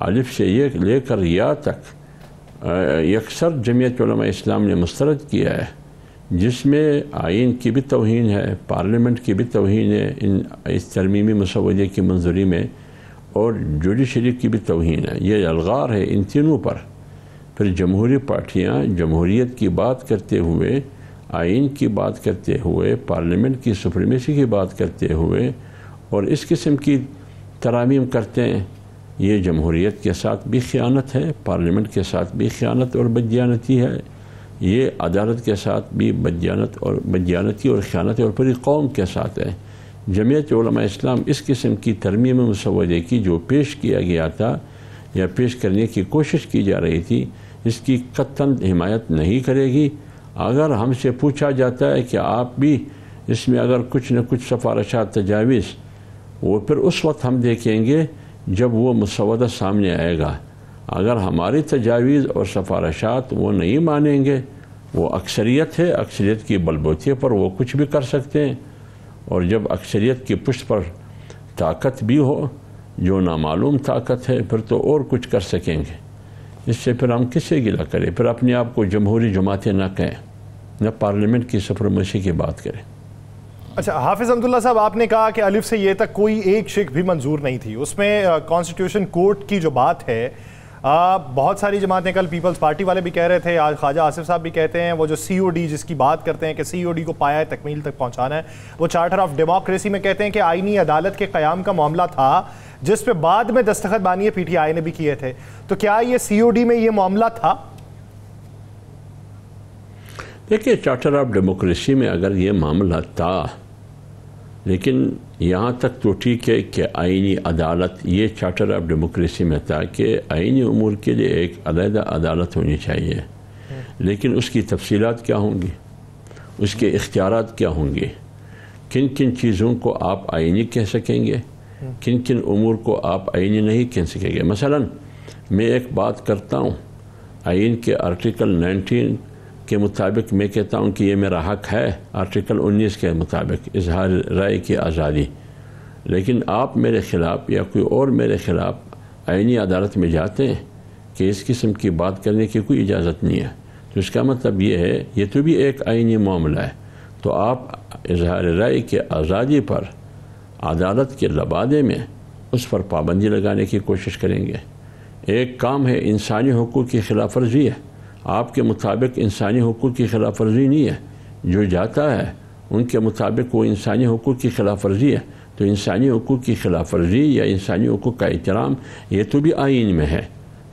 अलिफ से ये लेकर या तक यकसर जमीयत उलमा इस्लाम ने मुस्तरद किया है, जिसमें आइन की भी तौहीन है, पार्लियामेंट की भी तौहीन है इस तरमीमी मुसव्वदे की मंजूरी में, और जुडिशरी की भी तौहीन है, ये अलगार है इन तीनों पर। फिर जमहूरी पार्टियाँ जमहूरियत की बात करते हुए, आइन की बात करते हुए, पार्लियामेंट की सुप्रीमेसी की बात करते हुए और इस किस्म की तरामीम करते हैं, ये जमहूरियत के साथ भी ख़यानत है, पार्लियामेंट के साथ भी ख़यानत और बददियानती है, ये अदालत के साथ भी बददियानती और ख़यानत है, और पूरी कौम के साथ है। जमीयत उलमा इस्लाम इस किस्म की तरमीम मुसव्वदे की जो पेश किया गया था या पेश करने की कोशिश की जा रही थी, इसकी कतन हिमायत नहीं करेगी। अगर हमसे पूछा जाता है कि आप भी इसमें अगर कुछ न कुछ सफारशात तजावीज़, वो फिर उस वक्त हम देखेंगे जब वो मुसव्वदा सामने आएगा। अगर हमारी तजावीज़ और सफारशात वो नहीं मानेंगे, वो अक्सरियत है, अक्सरियत की बलबूते पर वो कुछ भी कर सकते हैं, और जब अक्सरियत की पुष्ट पर ताकत भी हो जो नामालूम ताकत है, फिर तो और कुछ कर सकेंगे। इससे फिर हम किससे गिला करें? फिर अपने आप को जमहूरी जमातें ना कहें, न पार्लियामेंट की सुप्रीमेसी की बात करें।
अच्छा, हाफिज़ अब्दुल्ला साहब, आपने कहा कि अलिफ से ये तक कोई एक शिक भी मंजूर नहीं थी। उसमें कॉन्स्टिट्यूशन कोर्ट की जो बात है, बहुत सारी जमातें, कल पीपल्स पार्टी वाले भी कह रहे थे, आज ख्वाजा आसिफ साहब भी कहते हैं, वो जो COD जिसकी बात करते हैं कि COD को पाया तकमील तक पहुंचाना है, वो चार्टर ऑफ डेमोक्रेसी में कहते हैं कि आईनी अदालत के क़याम का मामला था, जिस पे बाद में दस्तखत बानिए PTI ने भी किए थे। तो क्या ये COD में ये मामला था?
देखिए, चार्टर ऑफ डेमोक्रेसी में अगर ये मामला था, लेकिन यहाँ तक तो ठीक है कि आईनी अदालत, ये चार्टर ऑफ डेमोक्रेसी में था कि आईनी उमूर के लिए एक अलहदा अदालत होनी चाहिए, लेकिन उसकी तफसीलात क्या होंगी, उसके इख्तियारात क्या होंगे, किन किन चीज़ों को आप आईनी कह सकेंगे, किन किन उमूर को आप आईनी नहीं कह सकेंगे। मसलन मैं एक बात करता हूँ, आइन के आर्टिकल 19 के मुताबिक मैं कहता हूँ कि ये मेरा हक है, आर्टिकल 19 के मुताबिक इजहार राय की आज़ादी, लेकिन आप मेरे ख़िलाफ़ या कोई और मेरे ख़िलाफ़ आईनी अदालत में जाते हैं कि इस किस्म की बात करने की कोई इजाज़त नहीं है, तो इसका मतलब ये है, ये तो भी एक आईनी मामला है। तो आप इजहार राय की आज़ादी पर अदालत के लबादे में उस पर पाबंदी लगाने की कोशिश करेंगे। एक काम है इंसानी हुकूक़ की खिलाफ वर्जी है, आपके मुताबिक इंसानी हुकूक़ की खिलाफ वर्जी नहीं है, जो जाता है उनके मुताबिक वो इंसानी हुकूक़ की खिलाफ वर्जी है। तो इंसानी हुकूक़ की खिलाफ वर्जी या इंसानी हुकूक़ का एहतराम, ये तो भी आइन में है,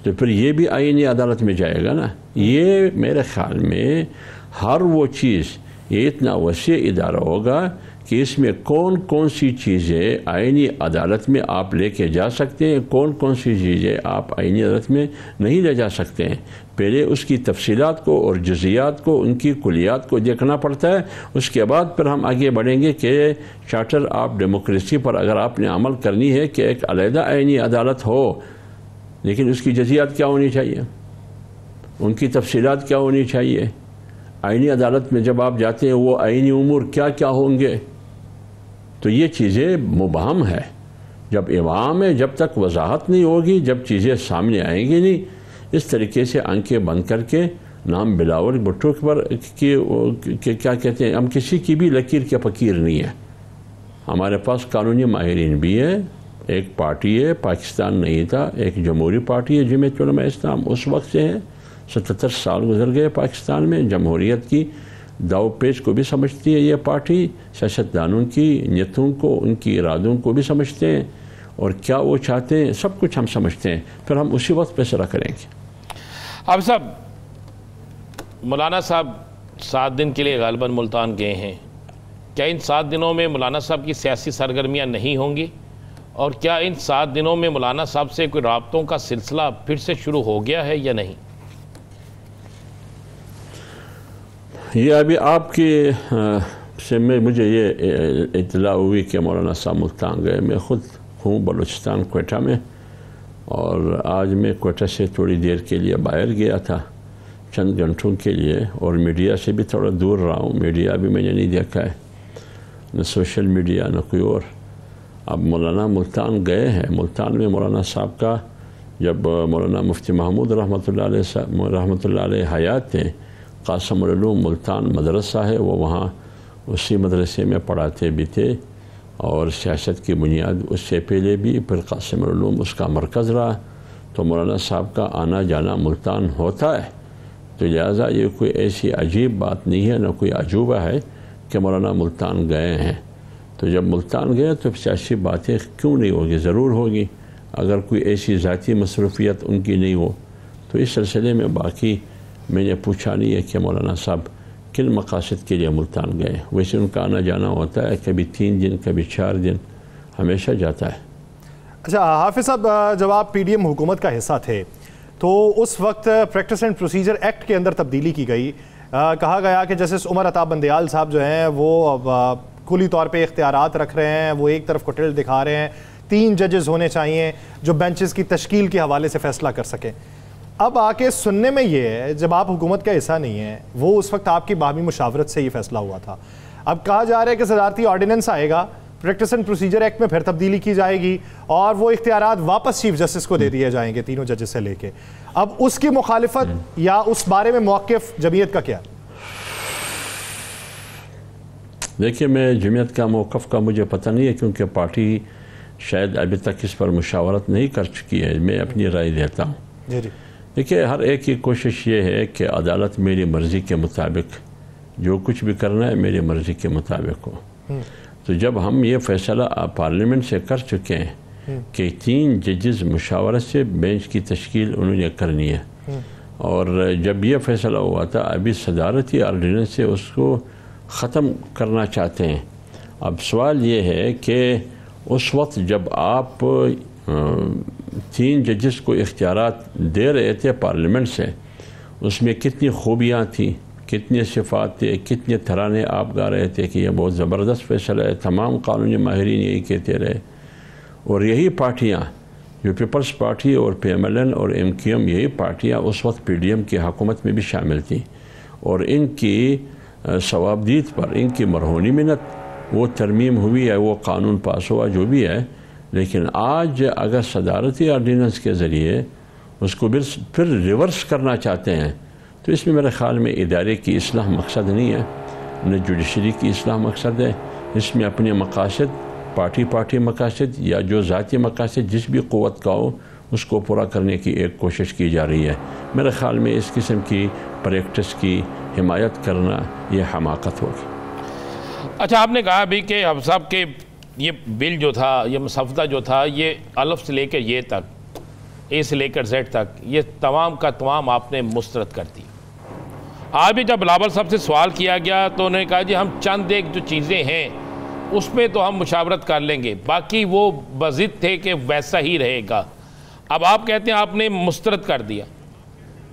तो फिर ये भी आईनी अदालत में जाएगा ना। ये मेरे ख़्याल में हर वो चीज़, ये इतना वसी इदारा होगा कि इसमें कौन कौन सी चीज़ें आईनी अदालत में आप लेके जा सकते हैं, कौन कौन सी चीज़ें आप आईनी अदालत में नहीं ले जा सकते हैं। पहले उसकी तफसीलात को और जुज़ियात को, उनकी कुलियात को देखना पड़ता है, उसके बाद फिर हम आगे बढ़ेंगे कि चार्टर ऑफ डेमोक्रेसी पर अगर आपने अमल करनी है कि एक अलहदा आईनी अदालत हो, लेकिन उसकी जुज़ियात क्या होनी चाहिए, उनकी तफसीलात क्या होनी चाहिए, आईनी अदालत में जब आप जाते हैं वो आईनी उमूर क्या क्या होंगे, तो ये चीज़ें मुबहम है। जब इमाम है, जब तक वजाहत नहीं होगी, जब चीज़ें सामने आएंगी नहीं, इस तरीके से आंखें बंद करके नाम बिलावल भुट्टो पर कि क्या कहते हैं, हम किसी की भी लकीर के फ़कीर नहीं है। हमारे पास कानूनी माहिरीन भी है, एक पार्टी है, पाकिस्तान नहीं था, एक जमहूरी पार्टी है जमीयत उलमा इस्लाम, उस वक्त से है, 77 साल गुजर गए पाकिस्तान में। जमहूरियत की दाव पेच को भी समझती है ये पार्टी, सियासतदानों की नीयतों को, उनकी इरादों को भी समझते हैं, और क्या वो चाहते हैं सब कुछ हम समझते हैं। फिर हम उसी वक्त फैसला करेंगे।
अब साहब, मौलाना साहब 7 दिन के लिए गालिबन मुल्तान गए हैं, क्या इन 7 दिनों में मौलाना साहब की सियासी सरगर्मियाँ नहीं होंगी? और क्या इन 7 दिनों में मौलाना साहब से कोई राब्तों का सिलसिला फिर से शुरू हो गया है या नहीं?
ये अभी आपके से में मुझे ये इत्तला हुई कि मौलाना साहब मुल्तान गए। मैं ख़ुद हूँ बलूचिस्तान क्वेटा में, और आज मैं क्वेटा से थोड़ी देर के लिए बाहर गया था, चंद घंटों के लिए, और मीडिया से भी थोड़ा दूर रहा हूँ। मीडिया भी मैंने नहीं देखा है, न सोशल मीडिया न कोई और। अब मौलाना मुल्तान गए हैं। मुल्तान में मौलाना साहब का, जब मौलाना मुफ्ती महमूद रहमतुल्लाह अलैह हयात थे, कासिमुल उलूम मुल्तान मदरसा है, वो वहाँ उसी मदरसे में पढ़ाते भी थे, और सियासत की बुनियाद उससे पहले भी, फिर कासिमुल उलूम उसका मरकज़ रहा। तो मौलाना साहब का आना जाना मुल्तान होता है, तो लिहाजा ये कोई ऐसी अजीब बात नहीं है, न कोई अजूबा है कि मौलाना मुल्तान गए हैं। तो जब मुल्तान गए तो सियासी बातें क्यों नहीं होगी, ज़रूर होगी। अगर कोई ऐसी ज़ाती मसरूफ़ियत उनकी नहीं हो तो इस सिलसिले में बाकी मैंने पूछा नहीं है कि मौलाना साहब किन मकासद के लिए मुल्तान गए। वैसे उनका आना जाना होता है, कभी 3 दिन कभी 4 दिन, हमेशा जाता है।
अच्छा हाफिज़ साहब, जब आप PDM हुकूमत का हिस्सा थे तो उस वक्त प्रैक्टिस एंड प्रोसीजर एक्ट के अंदर तब्दीली की गई। कहा गया कि जस्टिस उमर अता बंदयाल साहब जो हैं वो खुली तौर पे इख्तियारात रख रहे हैं, वो एक तरफ को टिल्ट दिखा रहे हैं, 3 जजेस होने चाहिए जो बेंचेस की तश्कील के हवाले से फ़ैसला कर सकें। अब आके सुनने में ये है, जब आप हुकूमत का हिस्सा नहीं है, वो उस वक्त आपकी बाहमी मुशावरत से ये फ़ैसला हुआ था। अब कहा जा रहा है कि सदारती ऑर्डिनेंस आएगा, प्रैक्टिस एंड प्रोसीजर एक्ट में फिर तब्दीली की जाएगी और वो इख्तियारात वापस चीफ जस्टिस को दे दिए जाएंगे, तीनों जजेस से लेके। अब उसकी मुखालिफत या उस बारे में मौक़िफ़ जमीयत का क्या?
देखिए, मैं जमीयत का मौक़िफ़ का मुझे पता नहीं है, क्योंकि पार्टी शायद अभी तक इस पर मुशावरत नहीं कर चुकी है। मैं अपनी राय देता हूँ।
जी जी।
देखिए, हर एक की कोशिश ये है कि अदालत मेरी मर्ज़ी के मुताबिक, जो कुछ भी करना है मेरी मर्ज़ी के मुताबिक हो। तो जब हम ये फ़ैसला पार्लियामेंट से कर चुके हैं कि 3 जजेस मुशावरत से बेंच की तश्कील उन्होंने करनी है, और जब ये फ़ैसला हुआ था, अभी सदारती ऑर्डिनेंस से उसको ख़त्म करना चाहते हैं। अब सवाल ये है कि उस वक्त जब आप 3 जजेस को इख्तियारात दे रहे थे पार्लियामेंट से, उसमें कितनी खूबियाँ थी, कितने सिफ़ात थे, कितने तराने आप गा रहे थे कि यह बहुत ज़बरदस्त फ़ैसला है। तमाम कानूनी माहिरीन यही कहते रहे, और यही पार्टियाँ जो पीपल्स पार्टी और PMLN और MQM, यही पार्टियाँ उस वक्त PDM की हुकूमत में भी शामिल थी, और इनकी सवाबदीद पर, इनकी मरहूनी मिन्नत, वो तरमीम हुई है, वो कानून पास हुआ, जो भी है। लेकिन आज अगर सदारती ऑर्डिनेंस के ज़रिए उसको फिर रिवर्स करना चाहते हैं, तो इसमें मेरे ख़्याल में इदारे की इस्लाह मकसद नहीं है, न जुडिशरी की इस्लाह मकसद है। इसमें अपने मकासद, पार्टी मकासद या जो ज़ाती मकासद जिस भी क़ुव्वत का हो, उसको पूरा करने की एक कोशिश की जा रही है। मेरे ख़्याल में इस किस्म की प्रैक्टिस की हिमायत करना ये हमाकत होगी।
अच्छा, आपने कहा अभी कि हम साहब के ये बिल जो था, ये मसवदा जो था, ये अलफ से लेकर ये तक, ए से लेकर जेड तक, ये तमाम का तमाम आपने मुस्तरद कर दी। आज भी जब बिलावल साहब से सवाल किया गया तो उन्होंने कहा जी हम चंद एक जो चीज़ें हैं उसमें तो हम मुशावरत कर लेंगे, बाकी वो बज़िद थे कि वैसा ही रहेगा। अब आप कहते हैं आपने मुस्तरद कर दिया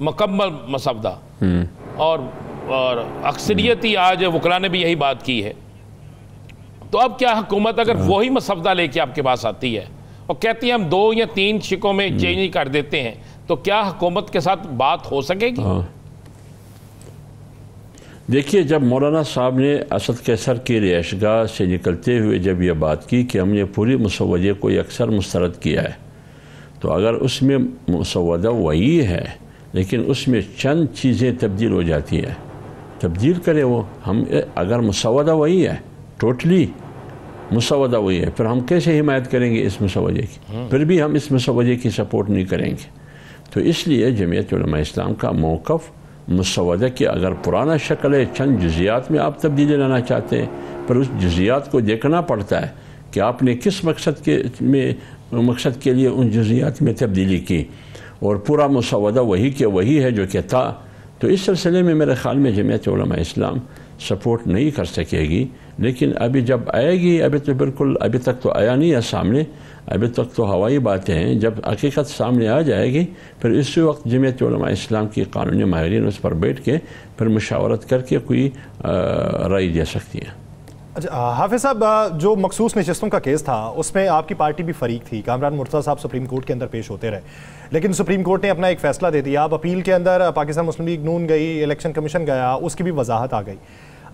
मुकम्मल मसवदा, और अक्सरियती आज वकला ने भी यही बात की है। तो अब क्या हुकूमत अगर वही मसवदा लेके आपके पास आती है और कहती है हम 2 या 3 शिकों में चेंज कर देते हैं, तो क्या हुकूमत के साथ बात हो सकेगी?
देखिए, जब मौलाना साहब ने असद कैसर की रिहाइशगाह से निकलते हुए जब यह बात की कि हमने पूरी मुसवदे को अक्सर मुस्तरद किया है, तो अगर उसमें मुसवदा वही है लेकिन उसमें चंद चीज़ें तब्दील हो जाती है, तब्दील करें वो। हम अगर मुसवदा वही है, टोटली मुसवदा वही है, फिर हम कैसे हिमायत करेंगे इस मुसवदे की? फिर भी हम इस मुसवदे की सपोर्ट नहीं करेंगे। तो इसलिए जमीयत उलमा इस्लाम का मौक़िफ़ मुसवदा की अगर पुराना शक्ल है, चंद जुज़ियात में आप तब्दीली लाना चाहते हैं, पर उस जुज़ियात को देखना पड़ता है कि आपने किस मकसद के लिए उन जुज़ियात में तब्दीली की, और पूरा मुसवदा वही के वही है जो कि था। तो इस सिलसिले में मेरे ख़्याल में जमीयत उलमा इस्लाम सपोर्ट नहीं कर सकेगी, लेकिन अभी जब आएगी, अभी तो बिल्कुल अभी तक तो आया नहीं है सामने, अभी तक तो हवाई बातें हैं। जब हकीकत सामने आ जाएगी फिर इसी वक्त जमीयत उलमा इस्लाम की कानूनी माहिरीन उस पर बैठ के फिर मुशावरत करके कोई राय दे सकती है।
अच्छा हाफिज साहब, जो मखसूस नशिस्तों का केस था उसमें आपकी पार्टी भी फरीक थी। कामरान मुर्तज़ा साहब सुप्रीम कोर्ट के अंदर पेश होते रहे, लेकिन सुप्रीम कोर्ट ने अपना एक फ़ैसला दे दिया। अब अपील के अंदर पाकिस्तान मुस्लिम लीग नून गई, इलेक्शन कमीशन गया, उसकी भी वजाहत आ गई।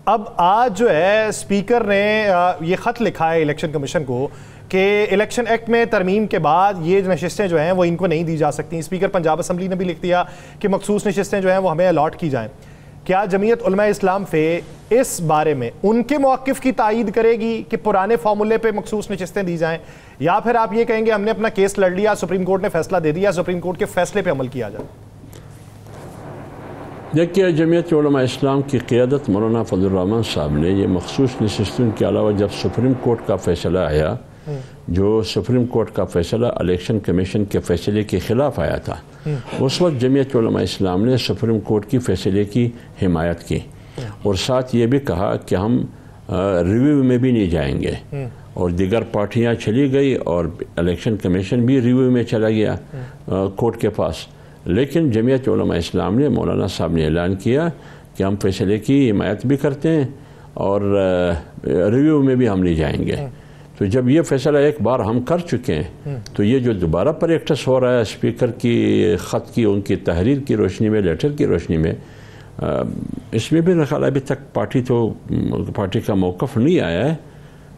अब आज जो है स्पीकर ने ये ख़त लिखा है इलेक्शन कमीशन को कि इलेक्शन एक्ट में तरमीम के बाद ये नशिस्तें जो हैं वो इनको नहीं दी जा सकती। स्पीकर पंजाब असम्बली ने भी लिख दिया कि मखसूस नशिस्तें जो हैं वो हमें अलॉट की जाएँ। क्या जमीयत उलमा इस्लाम फे इस बारे में उनके मौक़िफ़ की तायीद करेगी कि पुराने फार्मूले पे मखसूस नशिस्तें दी जाएं, या फिर आप ये कहेंगे हमने अपना केस लड़ लिया, सुप्रीम कोर्ट ने फैसला दे दिया, सुप्रीम कोर्ट के फैसले पे अमल किया जाए?
देखिए, जमीयत उलमा इस्लाम की क़ियादत मौलाना फजल रहमान साहब ने ये मखसूस नशिस्तों के अलावा जब सुप्रीम कोर्ट का फ़ैसला आया, जो सुप्रीम कोर्ट का फ़ैसला इलेक्शन कमीशन के फ़ैसले के ख़िलाफ़ आया था, उस वक्त जमीयत उलमा इस्लाम ने सुप्रीम कोर्ट की फ़ैसले की हिमायत की और साथ ये भी कहा कि हम रिव्यू में भी नहीं जाएंगे। और दीगर पार्टियां चली गई और इलेक्शन कमीशन भी रिव्यू में चला गया कोर्ट के पास। लेकिन जमीयत उलमा इस्लाम ने, मौलाना साहब ने ऐलान किया कि हम फ़ैसले की हिमायत भी करते हैं और रिव्यू में भी हम नहीं जाएंगे। तो जब ये फ़ैसला एक बार हम कर चुके हैं तो ये जो दोबारा प्रैक्टिस हो रहा है स्पीकर की ख़त की, उनकी तहरीर की रोशनी में, लेटर की रोशनी में, इसमें भी ख्याल अभी तक पार्टी का मौक़िफ़ नहीं आया है।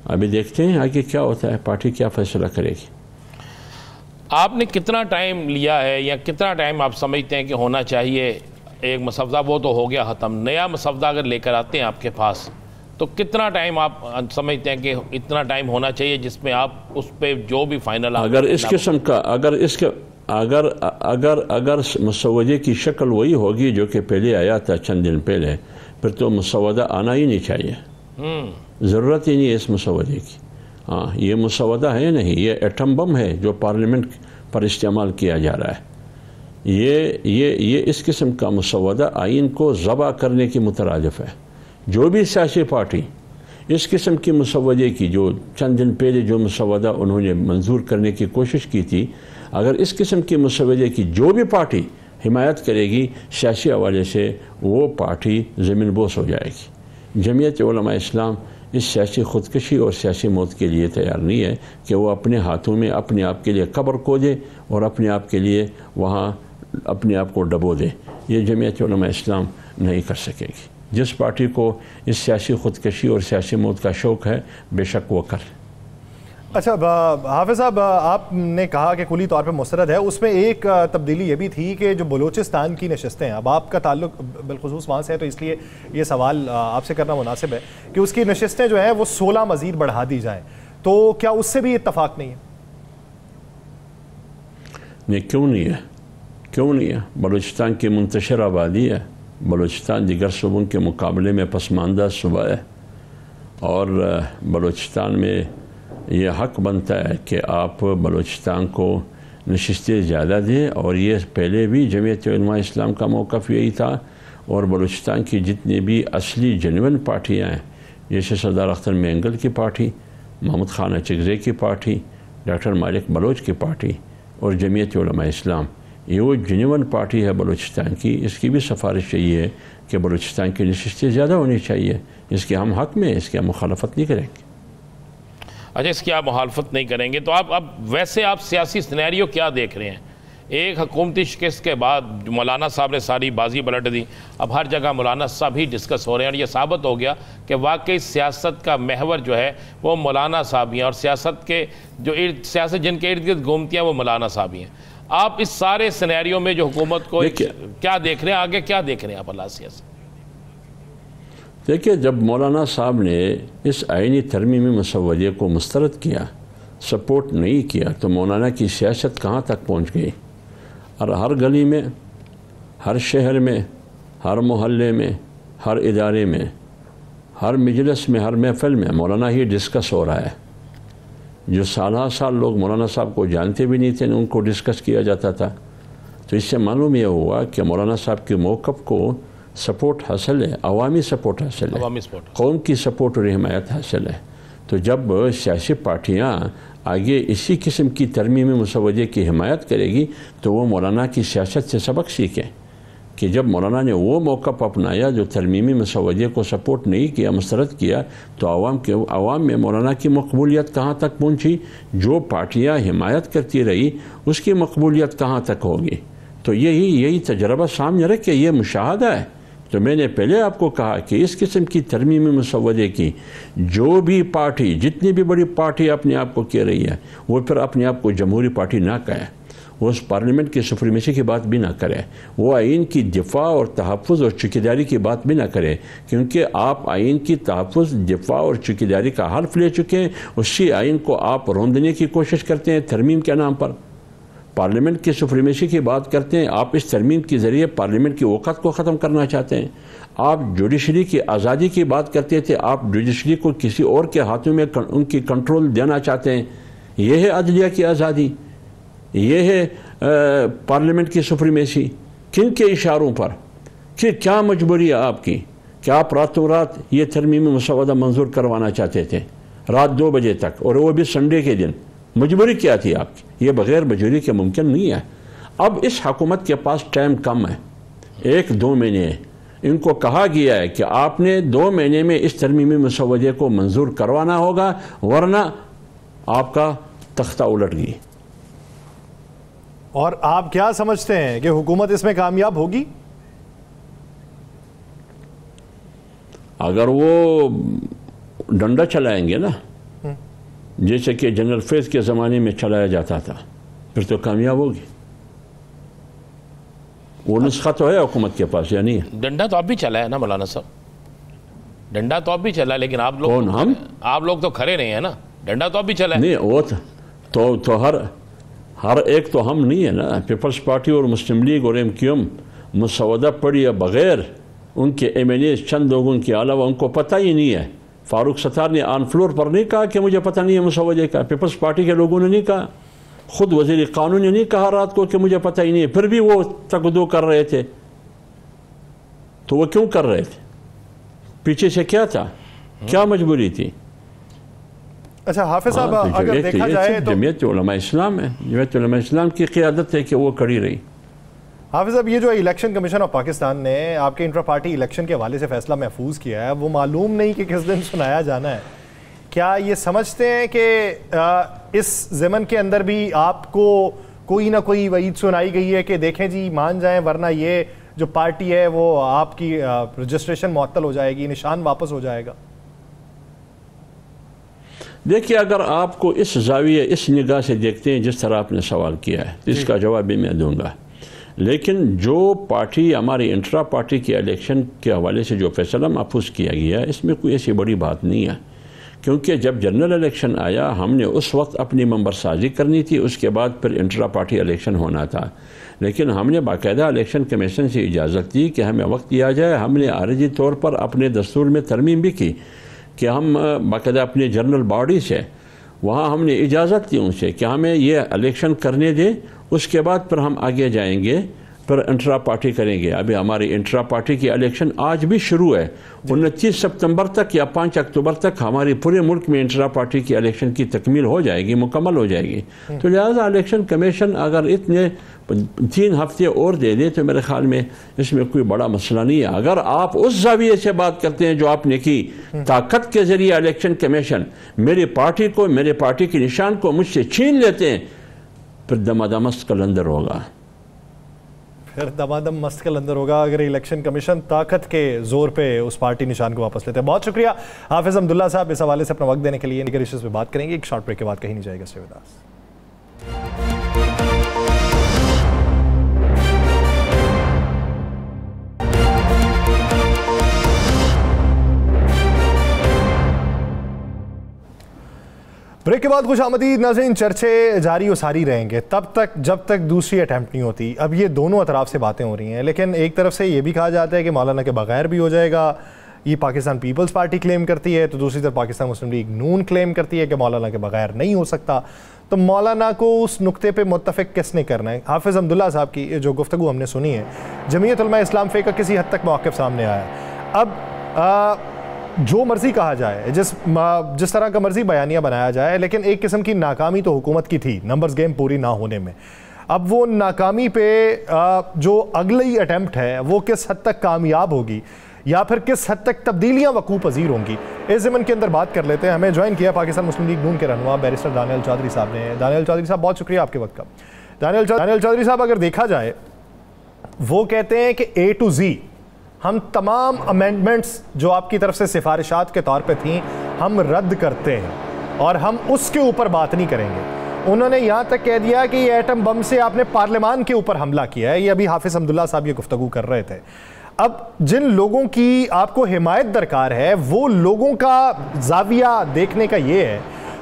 अभी देखते हैं आगे क्या होता है, पार्टी क्या फ़ैसला करेगी।
आपने कितना टाइम लिया है या कितना टाइम आप समझते हैं कि होना चाहिए? एक मसवदा वो तो हो गया ख़त्म, नया मसवदा अगर लेकर आते हैं आपके पास तो कितना टाइम आप समझते हैं कि इतना टाइम होना चाहिए जिसमें आप उस पर जो भी फाइनल,
अगर इस किस्म का अगर मसवदे की शक्ल वही होगी जो कि पहले आया था चंद दिन पहले, फिर तो मसवदा आना ही नहीं चाहिए। ज़रूरत ही नहीं है इस मसवदे की। हाँ, ये मसवदा है नहीं, ये एटम बम है जो पार्लियामेंट पर इस्तेमाल किया जा रहा है। ये इस किस्म का मसवदा आइन को ज़बा करने की मुतरादिफ है। जो भी सियासी पार्टी इस किस्म की मसवदे की, जो चंद दिन पहले जो मसवदा उन्होंने मंजूर करने की कोशिश की थी, अगर इस किस्म की मसवदे की जो भी पार्टी हिमायत करेगी सियासी हवाले से, वो पार्टी ज़मीन बोस हो जाएगी। जमीयत उलमा इस्लाम इस सियासी ख़ुदकशी और सियासी मौत के लिए तैयार नहीं है कि वो अपने हाथों में अपने आप के लिए कब्र खोदे और अपने आप के लिए वहाँ अपने आप को डबो दे। ये जमीयत उलमा इस्लाम नहीं कर सकेगी। जिस पार्टी को इस सियासी ख़ुदकशी और सियासी मौत का शौक़ है, बेशक वो कर।
अच्छा हाफिज़ साहब, आपने कहा कि कुली तौर पे मुस्तरद है, उसमें एक तब्दीली ये भी थी कि जो बलूचिस्तान की नशिस्तें हैं, अब आपका ताल्लुक बिलखुसूस वहाँ से है तो इसलिए ये सवाल आपसे करना मुनासिब है कि उसकी नशिस्तें जो हैं वो 16 मज़ीद बढ़ा दी जाएँ, तो क्या उससे भी इत्तफाक नहीं है?
नहीं, क्यों नहीं है? बलूचिस्तान की मुंतशिर आबादी है। बलूचिस्तान दिगर सूबों के मुकाबले में पसमानदा सूबा है और बलूचिस्तान में ये हक़ बनता है कि आप बलूचिस्तान को नशिस्तें ज़्यादा दें। और ये पहले भी जमीयत उलमा इस्लाम का मौक़िफ़ यही था। और बलूचिस्तान की जितनी भी असली जेन्युइन पार्टियाँ हैं, जैसे सरदार अख्तर मेंगल की पार्टी, महमूद खान अचगज़ई की पार्टी, डॉक्टर मालिक बलोच की पार्टी और जमीयत उलमा इस्लाम, ये वो जेन्युइन पार्टी है बलूचिस्तान की। इसकी भी सिफारिश यही है कि बलूचिस्तान की नशिस्तें ज़्यादा होनी चाहिए। इसके हम हक़ में, इसकी हम मुखालफत नहीं करेंगे।
अच्छा, इसकी आप मुखालफत नहीं करेंगे तो आप वैसे आप सियासी सिनेरियो क्या देख रहे हैं? एक हुकूमती शिकस्त के बाद मौलाना साहब ने सारी बाजी पलट दी, अब हर जगह मौलाना साहब ही डिस्कस हो रहे हैं और ये साबित हो गया कि वाकई सियासत का महवर जो है वो मौलाना साहब ही हैं और सियासत के जो सियासत जिनके इर्द गिर्द घूमती हैं वो मौलाना साहब ही हैं। आप इस सारे सिनेरियो में जो हुकूमत को क्या देख रहे हैं, आगे क्या देख रहे हैं आप? अल्लाह सियासत
देखिए, जब मौलाना साहब ने इस आइनी तरमीमी मसवदे को मुस्तरद किया, सपोर्ट नहीं किया, तो मौलाना की सियासत कहाँ तक पहुँच गई। और हर गली में, हर शहर में, हर मोहल्ले में, हर इदारे में, हर मजलिस में, हर महफिल में मौलाना ही डिस्कस हो रहा है। जो साल लोग मौलाना साहब को जानते भी नहीं थे, उनको डिस्कस किया जाता था। तो इससे मालूम यह हुआ कि मौलाना साहब के मौक़िफ़ को सपोर्ट हासिल है, अवामी सपोर्ट हासिल है, कौम की सपोर्ट और हिमायत हासिल है। तो जब सियासी पार्टियाँ आगे इसी किस्म की तरमीमी मुसव्वदे की हिमायत करेगी तो वो मौलाना की सियासत से सबक सीखें कि जब मौलाना ने वो मौक़िफ़ अपनाया जो तरमीमी मुसव्वदे को सपोर्ट नहीं किया, मुस्तरद किया, तो आवाम में मौलाना की मकबूलियत कहाँ तक पहुँची, जो पार्टियाँ हिमायत करती रही उसकी मकबूलियत कहाँ तक होगी। तो यही तजर्बा सामने रख के ये मुशाहदा है। तो मैंने पहले आपको कहा कि इस किस्म की तरमीमी मुसव्वदे की जो भी पार्टी, जितनी भी बड़ी पार्टी अपने आप को कह रही है, वो फिर अपने आप को जमहूरी पार्टी ना कहे, वो उस पार्लियामेंट की सुप्रीमेसी की बात भी ना करे, वो आइन की दिफा और तहफ़्फ़ुज़ और चौकीदारी की बात भी ना करे, क्योंकि आप आइन की तहफ़्फ़ुज़, दिफा और चौकीदारी का हल्फ ले चुके हैं। उसी आइन को आप रोंदने की कोशिश करते हैं तरमीम के नाम पर। पार्लियामेंट की सुप्रीमेसी की बात करते हैं, आप इस तरमीम के ज़रिए पार्लियामेंट की औक़ात को ख़त्म करना चाहते हैं। आप जुडिशरी की आज़ादी की बात करते थे, आप जुडिशरी को किसी और के हाथों में उनकी कंट्रोल देना चाहते हैं। यह है अदलिया की आज़ादी, ये है पार्लियामेंट की सुप्रीमेसी। किन के इशारों पर, कि क्या मजबूरी है आपकी कि आप रातों रात ये तरमीमी मुसव्वदा मंजूर करवाना चाहते थे रात 2 बजे तक, और वो भी संडे के दिन? मजबूरी क्या थी आपकी? ये बग़ैर मजबूरी के मुमकिन नहीं है। अब इस हुकूमत के पास टाइम कम है, 1-2 महीने है। इनको कहा गया है कि आपने 2 महीने में इस तरमीमी मुसव्वदे को मंजूर करवाना होगा, वरना आपका तख्ता उलट गई।
और आप क्या समझते हैं कि हुकूमत इसमें कामयाब होगी?
अगर वो डंडा चलाएंगे ना, जैसे कि जनरल फैज़ के ज़माने में चलाया जाता था, फिर तो कामयाब होगी। वो नुस्खा तो है हुकूमत के पास, या नहीं?
डंडा तो आप भी चला है ना मौलाना साहब, डंडा तो आप भी चला है, लेकिन आप लोग आप लोग तो खड़े नहीं है ना, डंडा तो आप भी चला है।
नहीं, वो तो हर एक तो हम नहीं है ना। पीपल्स पार्टी और मुस्लिम लीग और MQM मुसव्वदा पड़ी है बग़ैर उनके MNA चंद लोगों के अलावा उनको पता ही नहीं है। फारूक सत्तार ने ऑन फ्लोर पर नहीं कहा कि मुझे पता नहीं है मुसव्वदे का, पीपल्स पार्टी के लोगों ने नहीं कहा, खुद वज़ीर क़ानून ने नहीं कहा रात को कि मुझे पता ही नहीं है, फिर भी वो तकदो कर रहे थे। तो वो क्यों कर रहे थे? पीछे से क्या था, क्या मजबूरी थी?
अच्छा हाफिज साहब, अगर देखा जाए तो
जमीयत उलमा इस्लाम है, जमीयत उलमा इस्लाम की क़ियादत है कि वो खड़ी रही।
हाफिज साहब, ये जो इलेक्शन कमीशन ऑफ पाकिस्तान ने आपके इंट्रा पार्टी इलेक्शन के हवाले से फैसला महफूज किया है, वो मालूम नहीं कि किस दिन सुनाया जाना है। क्या ये समझते हैं कि इस ज़मन के अंदर भी आपको कोई ना कोई वईद सुनाई गई है कि देखें जी मान जाएं, वरना ये जो पार्टी है वो आपकी रजिस्ट्रेशन मुअत्तल हो जाएगी, निशान वापस हो जाएगा?
देखिए, अगर आपको इस जाविये, इस निगाह से देखते हैं जिस तरह आपने सवाल किया है, तो इसका जवाब भी मैं दूंगा। लेकिन जो पार्टी, हमारी इंट्रा पार्टी के इलेक्शन के हवाले से जो फैसला महफूज किया गया है, इसमें कोई ऐसी बड़ी बात नहीं है, क्योंकि जब जनरल इलेक्शन आया हमने उस वक्त अपनी मेंबर साजी करनी थी, उसके बाद फिर इंट्रा पार्टी इलेक्शन होना था। लेकिन हमने बाकायदा इलेक्शन कमीशन से इजाज़त दी कि हमें वक्त दिया जाए। हमने आरजी तौर पर अपने दस्तूर में तरमीम भी की कि हम बाकायदा अपने जनरल बॉडी से वहाँ हमने इजाज़त दी उनसे कि हमें ये इलेक्शन करने दें, उसके बाद फिर हम आगे जाएंगे, फिर इंट्रा पार्टी करेंगे। अभी हमारी इंट्रा पार्टी की इलेक्शन आज भी शुरू है, 29 सितंबर तक या 5 अक्टूबर तक हमारी पूरे मुल्क में इंट्रा पार्टी की इलेक्शन की तकमील हो जाएगी, मुकम्मल हो जाएगी। तो लिहाजा इलेक्शन कमीशन अगर इतने 3 हफ्ते और दे दे तो मेरे ख्याल में इसमें कोई बड़ा मसला नहीं है। अगर आप उस जाविये से बात करते हैं जो आपने की, ताकत के जरिए इलेक्शन कमीशन मेरी पार्टी को, मेरे पार्टी के निशान को मुझसे छीन लेते हैं, फिर दमादम मस्त कलंदर होगा,
फिर दमादम मस्त कलंदर होगा अगर इलेक्शन कमीशन ताकत के जोर पे उस पार्टी निशान को वापस लेते हैं। बहुत शुक्रिया हाफिज अब्दुल्ला साहब इस हवाले से अपना वक्त देने के लिए। निकर इश्यूज़ पे बात करेंगे एक शॉर्ट ब्रेक के बाद, कहीं नहीं जाएगा। Stay with us. ब्रेक के बाद खुशामदीद नाज़रीन, चर्चे जारी और सारी रहेंगे तब तक जब तक दूसरी अटैम्प्ट नहीं होती। अब ये दोनों अतराफ से बातें हो रही हैं, लेकिन एक तरफ से ये भी कहा जाता है कि मौलाना के बगैर भी हो जाएगा, ये पाकिस्तान पीपल्स पार्टी क्लेम करती है, तो दूसरी तरफ पाकिस्तान मुस्लिम लीग नून क्लेम करती है कि मौलाना के बगैर नहीं हो सकता। तो मौलाना को उस नुक्ते पे मुत्तफिक किसने करना है? हाफिज़ अब्दुल्ला साहब की जो गुफ्तगू हमने सुनी है, जमीयत उलमा इस्लाम फे का किसी हद तक मौक़िफ़ सामने आया। अब जो मर्ज़ी कहा जाए, जिस तरह का मर्ज़ी बयानिया बनाया जाए, लेकिन एक किस्म की नाकामी तो हुकूमत की थी नंबर्स गेम पूरी ना होने में। अब वो नाकामी पे जो अगली अटैम्प्ट है वो किस हद तक कामयाब होगी या फिर किस हद तक तब्दीलियाँ वकूफ़ पज़ीर होंगी, इस ज़मन के अंदर बात कर लेते हैं। हमें ज्वाइन किया पाकिस्तान मुस्लिम लीग नून के रहनुमा बैरिस्टर दानियल चौधरी साहब ने। दानियल चौधरी साहब, बहुत शुक्रिया आपके वक्त का। दानियल चौधरी साहब, अगर देखा जाए, वो कहते हैं कि A to Z हम तमाम अमेंडमेंट्स जो आपकी तरफ से सिफारिशात के तौर पर थी हम रद्द करते हैं और हम उसके ऊपर बात नहीं करेंगे। उन्होंने यहाँ तक कह दिया कि ये एटम बम से आपने पार्लियामान के ऊपर हमला किया है। ये अभी हाफिज़ अब्दुल्ला साहब ये गुफ्तगू कर रहे थे। अब जिन लोगों की आपको हिमायत दरकार है वो लोगों का जाविया देखने का ये है,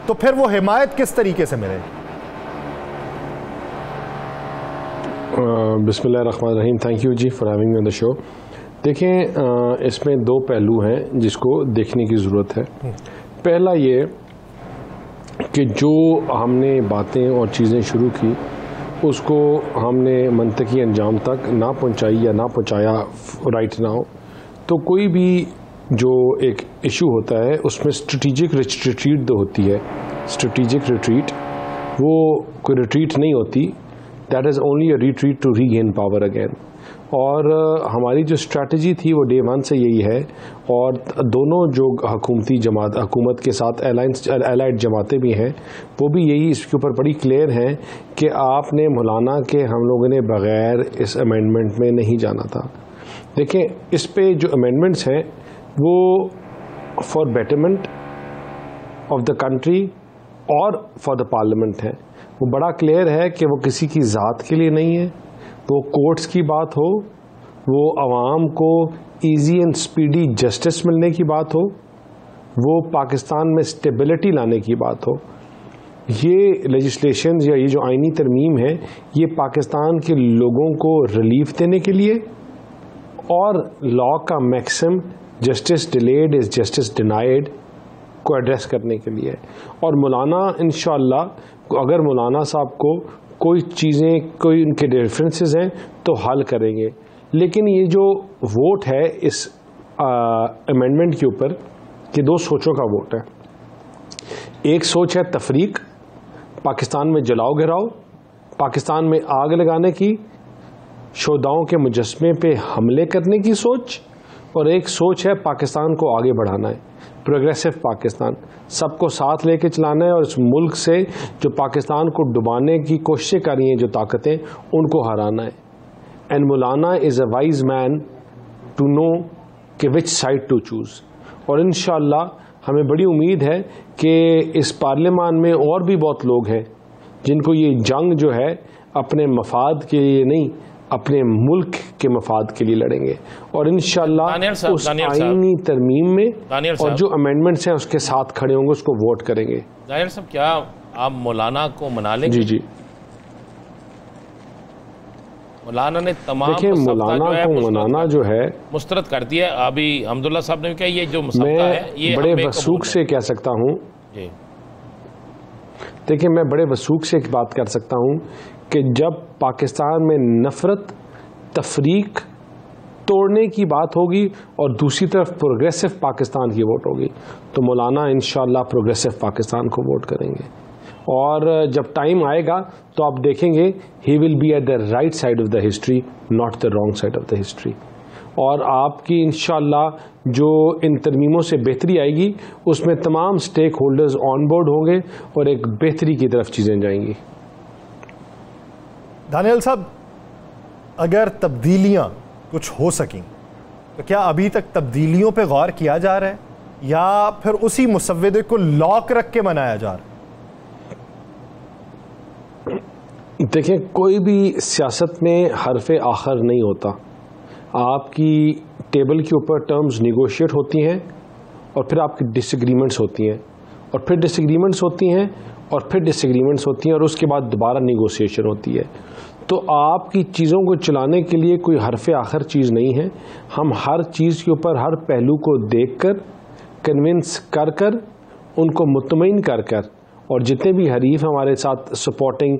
तो फिर वो हिमायत किस तरीके से मिले?
बिस्मिल्लाहिर्रहमानिर्रहीम। Thank you ji for having me on the show. देखें, इसमें दो पहलू हैं जिसको देखने की ज़रूरत है। पहला ये कि जो हमने बातें और चीज़ें शुरू की उसको हमने मंतकी अंजाम तक ना पहुंचाई या ना पहुंचाया राइट नाउ, तो कोई भी जो एक इशू होता है उसमें स्ट्रेटिजिक रिट्रीट होती है। स्ट्रेटिजिक रिट्रीट वो कोई रिट्रीट नहीं होती, that is only a retreat to regain power again. और हमारी जो स्ट्रैटेजी थी वो डे वन से यही है, और दोनों जो हुकूमत के साथ एलाइड जमातें भी हैं वो भी यही इसके ऊपर बड़ी क्लियर हैं कि आपने मौलाना के हम लोगों ने बग़ैर इस अमेंडमेंट में नहीं जाना था। देखें, इस पे जो अमेंडमेंट्स हैं वो for betterment of the country और फॉर द पार्लियामेंट है। वो बड़ा क्लियर है कि वो किसी की ज़ात के लिए नहीं है, वो कोर्ट्स की बात हो, वो आवाम को इजी एंड स्पीडी जस्टिस मिलने की बात हो, वो पाकिस्तान में स्टेबिलिटी लाने की बात हो। ये लेजिस्लेशन या ये जो आईनी तरमीम है ये पाकिस्तान के लोगों को रिलीफ देने के लिए और लॉ का maxim justice delayed is justice denied को एड्रेस करने के लिए। और मौलाना इंशाअल्लाह अगर मौलाना साहब को कोई चीज़ें, कोई उनके डिफरेंसेस हैं तो हल करेंगे, लेकिन ये जो वोट है इस अमेंडमेंट के ऊपर, ये दो सोचों का वोट है। एक सोच है तफरीक, पाकिस्तान में जलाओ गिराओ, पाकिस्तान में आग लगाने की, शोधाओं के मुजस्मे पे हमले करने की सोच, और एक सोच है पाकिस्तान को आगे बढ़ाना है, प्रोग्रेसिव पाकिस्तान, सबको साथ लेके चलाना है और इस मुल्क से जो पाकिस्तान को डुबाने की कोशिशें कर रही हैं जो ताकतें, उनको हराना है। एंड मौलाना is a wise man to know कि विच साइड टू चूज़। और इंशाअल्लाह हमें बड़ी उम्मीद है कि इस पार्लियामान में और भी बहुत लोग हैं जिनको ये जंग जो है अपने मफाद के लिए नहीं, अपने मुल्क के मफाद के लिए लड़ेंगे। और इंशाअल्लाह उस आईनी तरमीम में और जो अमेंडमेंट्स हैं उसके साथ खड़े होंगे, उसको वोट करेंगे।
दानियल साहब, क्या आप मौलाना को मना लेंगे?
जी जी,
मौलाना ने तमाम
मौलाना को मनाना जो है
मुस्तरद कर दिया। अभी अब्दुल्ला साहब ने कहा ये जो मसला है ये
बड़े वसूख से कह सकता हूँ। देखिए, मैं बड़े वसूख से एक बात कर सकता हूँ कि जब पाकिस्तान में नफरत, तफरीक तोड़ने की बात होगी और दूसरी तरफ प्रोग्रेसिव पाकिस्तान की वोट होगी, तो मौलाना इंशाअल्लाह प्रोग्रेसिव पाकिस्तान को वोट करेंगे। और जब टाइम आएगा तो आप देखेंगे he will be at the right side of the history, not the wrong side of the history. और आपकी इंशाअल्लाह जो इन तरमीमों से बेहतरी आएगी उसमें तमाम स्टेक होल्डर्स ऑन बोर्ड होंगे और एक बेहतरी की तरफ चीज़ें जाएंगी।
दानियल साहब, अगर तब्दीलियां कुछ हो सकें तो क्या अभी तक तब्दीलियों पे गौर किया जा रहा है या फिर उसी मुसव्वदे को लॉक रख के मनाया जा रहा है?
देखिए, कोई भी सियासत में हरफ आखिर नहीं होता। आपकी टेबल के ऊपर टर्म्स निगोशिएट होती हैं और फिर आपकी डिसएग्रीमेंट्स होती हैं और फिर डिसएग्रीमेंट्स होती हैं और फिर डिसएग्रीमेंट्स होती हैं और उसके बाद दोबारा निगोशिएशन होती है। तो आपकी चीज़ों को चलाने के लिए कोई हरफ आखिर चीज़ नहीं है। हम हर चीज़ के ऊपर हर पहलू को देखकर, कन्विंस कर कर, उनको मुतमईन कर कर, और जितने भी हरीफ हमारे साथ supporting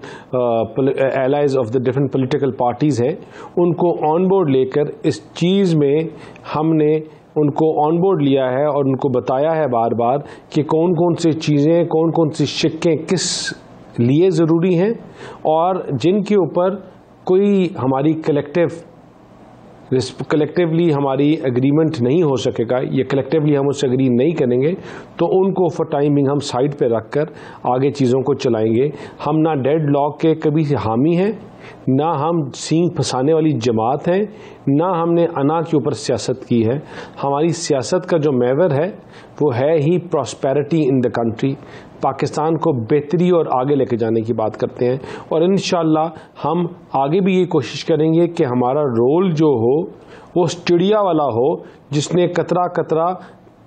allies of the different political parties हैं, उनको ऑन बोर्ड लेकर इस चीज़ में हमने उनको ऑन बोर्ड लिया है और उनको बताया है बार बार कि कौन कौन सी चीज़ें, कौन कौन सी शिक्कें किस लिए ज़रूरी हैं, और जिनके ऊपर कोई हमारी कलेक्टिवली हमारी एग्रीमेंट नहीं हो सकेगा या कलेक्टिवली हम उससे एग्री नहीं करेंगे, तो उनको फॉर टाइमिंग हम साइड पे रखकर आगे चीज़ों को चलाएंगे। हम ना डेड लॉक के कभी हामी हैं, ना हम सींग फंसाने वाली जमात हैं, ना हमने अना के ऊपर सियासत की है। हमारी सियासत का जो महवर है वो है ही prosperity in the country, Pakistan को बेहतरी और आगे लेके जाने की बात करते हैं। और इंशाल्लाह हम आगे भी ये कोशिश करेंगे कि हमारा रोल जो हो वो चिड़िया वाला हो, जिसने कतरा कतरा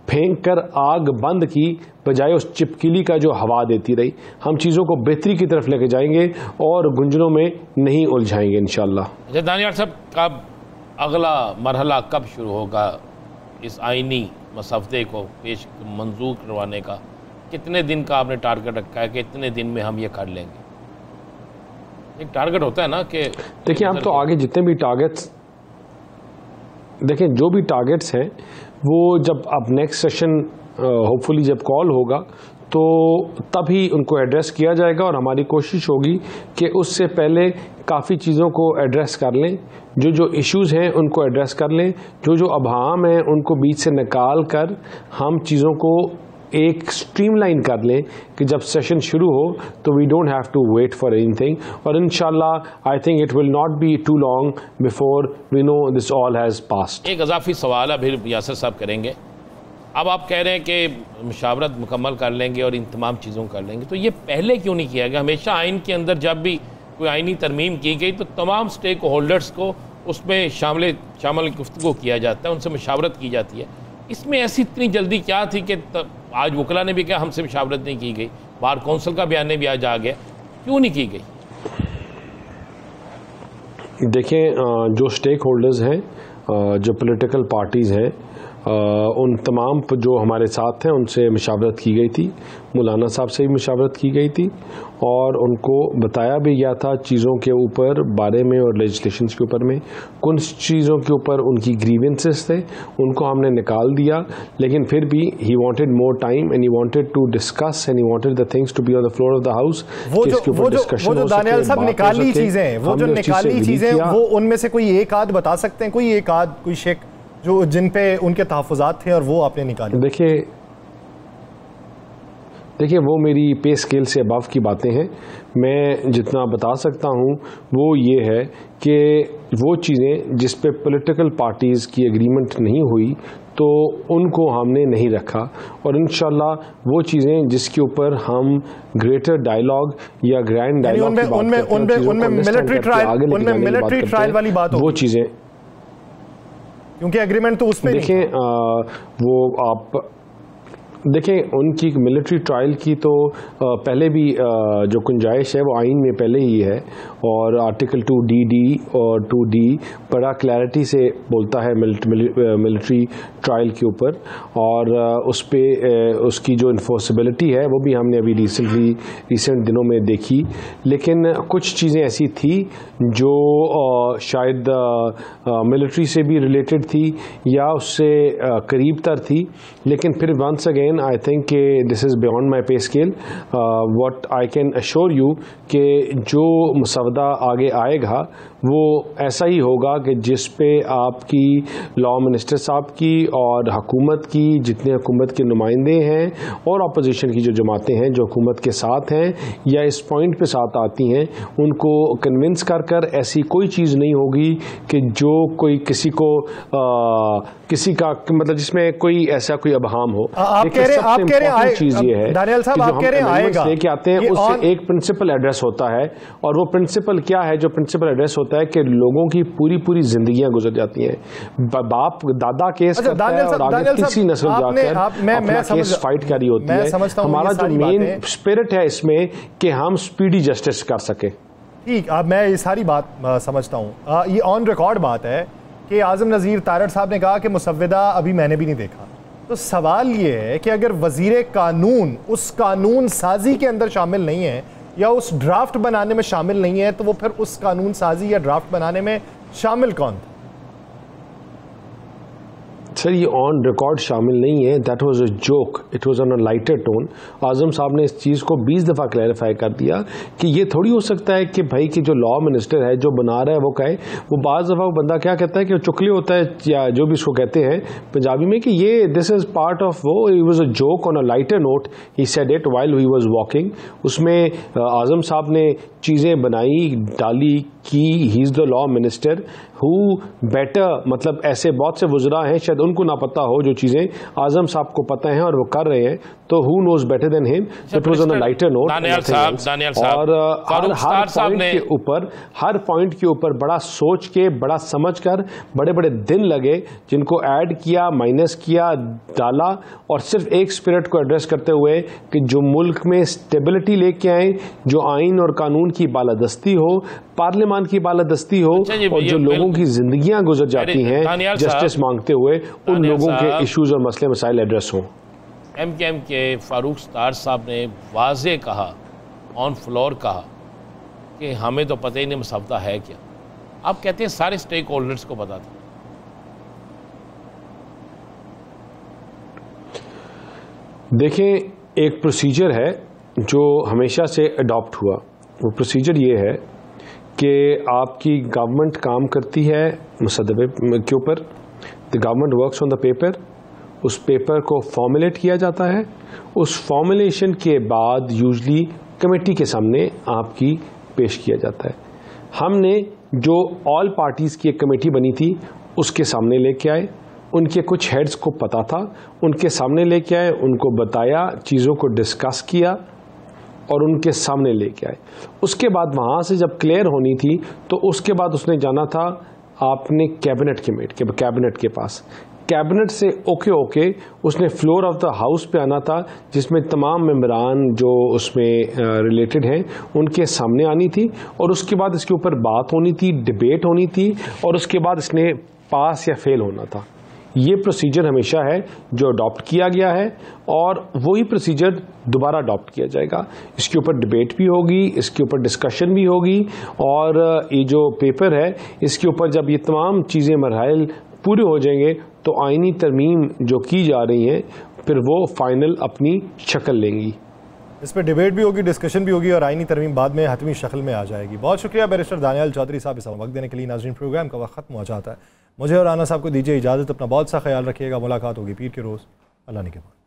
फेंक कर आग बंद की बजाय उस चिपकिली का जो हवा देती रही। हम चीज़ों को बेहतरी की तरफ लेके जाएंगे और गुंजनों में नहीं उलझाएंगे इंशाल्लाह।
अच्छा दानियाल साहब, कब अगला मरहला कब शुरू होगा इस आईनी मसवदे को पेश मंजूर करवाने का? कितने दिन का आपने टारगेट रखा है कि इतने दिन में हम ये कर लेंगे? एक टारगेट होता है ना कि
देखिए, हम तो आगे जितने भी टारगेट्स देखें, जो भी टारगेट्स हैं वो जब अब नेक्स्ट सेशन होपफुली जब कॉल होगा तो तभी उनको एड्रेस किया जाएगा, और हमारी कोशिश होगी कि उससे पहले काफ़ी चीज़ों को एड्रेस कर लें, जो जो इश्यूज़ हैं उनको एड्रेस कर लें, जो जो अभाम हैं उनको बीच से निकाल कर हम चीज़ों को एक स्ट्रीमलाइन कर लें कि जब सेशन शुरू हो तो we don't have to wait for anything. और इंशाल्लाह I think it will not be too long before we know this all has passed.
एक इजाफी सवाल अभी यासर साहब करेंगे। अब आप कह रहे हैं कि मुशावरत मुकम्मल कर लेंगे और इन तमाम चीज़ों कर लेंगे, तो ये पहले क्यों नहीं किया गया? हमेशा आइन के अंदर जब भी कोई आइनी तरमीम की गई तो तमाम स्टेक होल्डर्स को उसमें शामिल गुफ्तगू किया जाता है, उनसे मुशावरत की जाती है। इसमें ऐसी इतनी जल्दी क्या थी कि आज वकला ने भी कहा हमसे मुशावरत नहीं की गई, बार कौंसिल का बयान भी आज आ गया, क्यों नहीं की गई?
देखें, जो स्टेक होल्डर्स हैं, जो पॉलिटिकल पार्टीज़ हैं, उन तमाम जो हमारे साथ हैं उनसे मुशावरत की गई थी, मौलाना साहब से भी मुशावरत की गई थी, और उनको बताया भी गया था चीज़ों के ऊपर बारे में और लेजिस्लेशंस के ऊपर में कुछ चीज़ों के ऊपर उनकी ग्रीवेंसेस थे, उनको हमने निकाल दिया। लेकिन फिर भी he wanted more time and he wanted to discuss and he wanted the things to be on the floor of the house.
वो जो दानियाल साहब निकाली चीज़ें, वो जो निकाली चीज़ें, वो उनमें से कोई एक आध बता सकते हैं? कोई एक आध कोई शेख जो जिन पे उनके तहफ़्फ़ुज़ात थे और वो आपने निकाले?
देखिए वो मेरी पे स्केल से अबव की बातें हैं। मैं जितना बता सकता हूँ वो ये है कि वो चीज़ें जिस पे पॉलिटिकल पार्टीज़ की एग्रीमेंट नहीं हुई तो उनको हमने नहीं रखा, और इंशाल्लाह वो चीज़ें जिसके ऊपर हम ग्रेटर डायलॉग या ग्रैंड डायलॉग की बात करते हैं,
उनमें मिलिट्री ट्रायल वाली बात,
वो चीज़ें,
क्योंकि एग्रीमेंट तो उसमें
देखें वो आप देखें उनकी मिलिट्री ट्रायल की तो पहले भी जो गुंजाइश है वो आइन में पहले ही है, और आर्टिकल 2DD और 2D बड़ा क्लैरिटी से बोलता है मिलिट्री ट्रायल के ऊपर, और उस पे उसकी जो इन्फोर्सिबिलिटी है वो भी हमने अभी रिसेंट दिनों में देखी। लेकिन कुछ चीज़ें ऐसी थी जो शायद मिलिट्री से भी रिलेटेड थी या उससे करीब तर थी, लेकिन फिर once again I think this is beyond my pay scale. What I can assure you कि जो मुसवदा आगे आएगा वो ऐसा ही होगा कि जिस पे आपकी लॉ मिनिस्टर साहब की और हुकूमत की जितने हुकूमत के नुमाइंदे हैं और अपोजिशन की जो जमातें हैं जो हुकूमत के साथ हैं या इस पॉइंट पे साथ आती हैं, उनको कन्विंस कर कर ऐसी कोई चीज़ नहीं होगी कि जो कोई किसी का मतलब जिसमें कोई ऐसा कोई अबहाम हो।
आप कह रहे
चीज़ ये है
दानियाल साहब, आप कह रहे आएगा
लेके आते हैं, उससे एक प्रिंसिपल एड्रेस होता है, और वो प्रिंसिपल क्या है? जो प्रिंसिपल एड्रेस होता है कि लोगों की पूरी जिंदगियां गुजर जाती हैं, बाप दादा केस करता है और आगे तीसरी नस्ल जाकर अपना केस फाइट करी होती है। हमारा जो मेन स्पिरिट है इसमें कि हम स्पीडी जस्टिस कर सके,
ठीक, अब मैं ये सारी बात समझता हूँ। ये ऑन रिकॉर्ड बात है कि आज़म नज़ीर तारड़ साहब ने कहा कि मुसव्विदा अभी मैंने भी नहीं देखा। तो सवाल ये है कि अगर वज़ीर कानून उस कानून साजी के अंदर शामिल नहीं है या उस ड्राफ्ट बनाने में शामिल नहीं है, तो वो फिर उस कानून साजी या ड्राफ्ट बनाने में शामिल कौन था?
सर ये ऑन रिकॉर्ड शामिल नहीं है, that was a joke, it was on a lighter tone. Azam साहब ने इस चीज़ को 20 दफ़ा क्लैरिफाई कर दिया कि ये थोड़ी हो सकता है कि भाई कि जो लॉ मिनिस्टर है जो बना रहा है वो कहे। वो बाज़ दफ़ा वो बंदा क्या कहता है कि चुकली होता है या जो भी इसको कहते हैं पंजाबी में कि ये दिस इज़ पार्ट ऑफ वो, it was a joke on a lighter note, he said it while he was walking. उसमें आज़म साहब ने चीज़ें बनाई डाली कि he is the law minister who better, मतलब ऐसे बहुत से वुज़रा हैं शायद उनको ना पता हो जो चीज़ें आज़म साहब को पता हैं और वो कर रहे हैं, तो who knows better than him. It was on a lighter note. और हर पॉइंट के ऊपर बड़ा सोच के, बड़ा समझ कर, बड़े बड़े दिन लगे जिनको ऐड किया, माइनस किया, डाला, और सिर्फ एक स्पिरिट को एड्रेस करते हुए कि जो मुल्क में स्टेबिलिटी लेके आए, जो आइन और कानून की बालादस्ती हो, पार्लियामान की बालादस्ती हो, और जो लोगों की जिंदगियां गुजर जाती हैं जस्टिस मांगते हुए, उन लोगों के इश्यूज और मसले मसाइल एड्रेस हों।
MKM के फारूक सत्तार साहब ने वाज़े कहा, ऑन फ्लोर कहा कि हमें तो पता ही नहीं मसवदा है क्या। आप कहते हैं सारे स्टेक होल्डर्स को पता था।
देखें, एक प्रोसीजर है जो हमेशा से अडॉप्ट हुआ। वो प्रोसीजर ये है कि आपकी गवर्नमेंट काम करती है मुसद्दे के ऊपर, the government works on the paper, उस पेपर को फॉर्मुलेट किया जाता है, उस फॉर्मुलेशन के बाद यूजली कमेटी के सामने आपकी पेश किया जाता है। हमने जो ऑल पार्टीज़ की एक कमेटी बनी थी उसके सामने लेके आए, उनके कुछ हेड्स को पता था, उनके सामने लेके आए, उनको बताया, चीज़ों को डिस्कस किया और उनके सामने लेके आए। उसके बाद वहाँ से जब क्लियर होनी थी तो उसके बाद उसने जाना था आपने कैबिनेट के पास, कैबिनेट से ओके उसने फ्लोर ऑफ द हाउस पे आना था, जिसमें तमाम मेंबरान जो उसमें रिलेटेड हैं उनके सामने आनी थी, और उसके बाद इसके ऊपर बात होनी थी, डिबेट होनी थी, और उसके बाद इसने पास या फेल होना था। ये प्रोसीजर हमेशा है जो अडॉप्ट किया गया है, और वही प्रोसीजर दोबारा अडॉप्ट किया जाएगा। इसके ऊपर डिबेट भी होगी, इसके ऊपर डिस्कशन भी होगी, और ये जो पेपर है इसके ऊपर जब ये तमाम चीज़ें मरहल पूरे हो जाएंगे तो आईनी तरमीम जो की जा रही हैं फिर वो फाइनल अपनी शक्ल लेंगी।
इस पर डिबेट भी होगी, डिस्कशन भी होगी, और आईनी तरमीम बाद में हतमी शक्ल में आ जाएगी। बहुत शुक्रिया बैरिस्टर दानियाल चौधरी साहब इस वक्त देने के लिए। नाज़रीन, प्रोग्राम का वक्त खत्म हो जाता है, मुझे और राना साहब को दीजिए इजाज़त। अपना बहुत सा ख्याल रखिएगा। मुलाकात होगी पीर के रोज़। अल्लाह ने के बाद।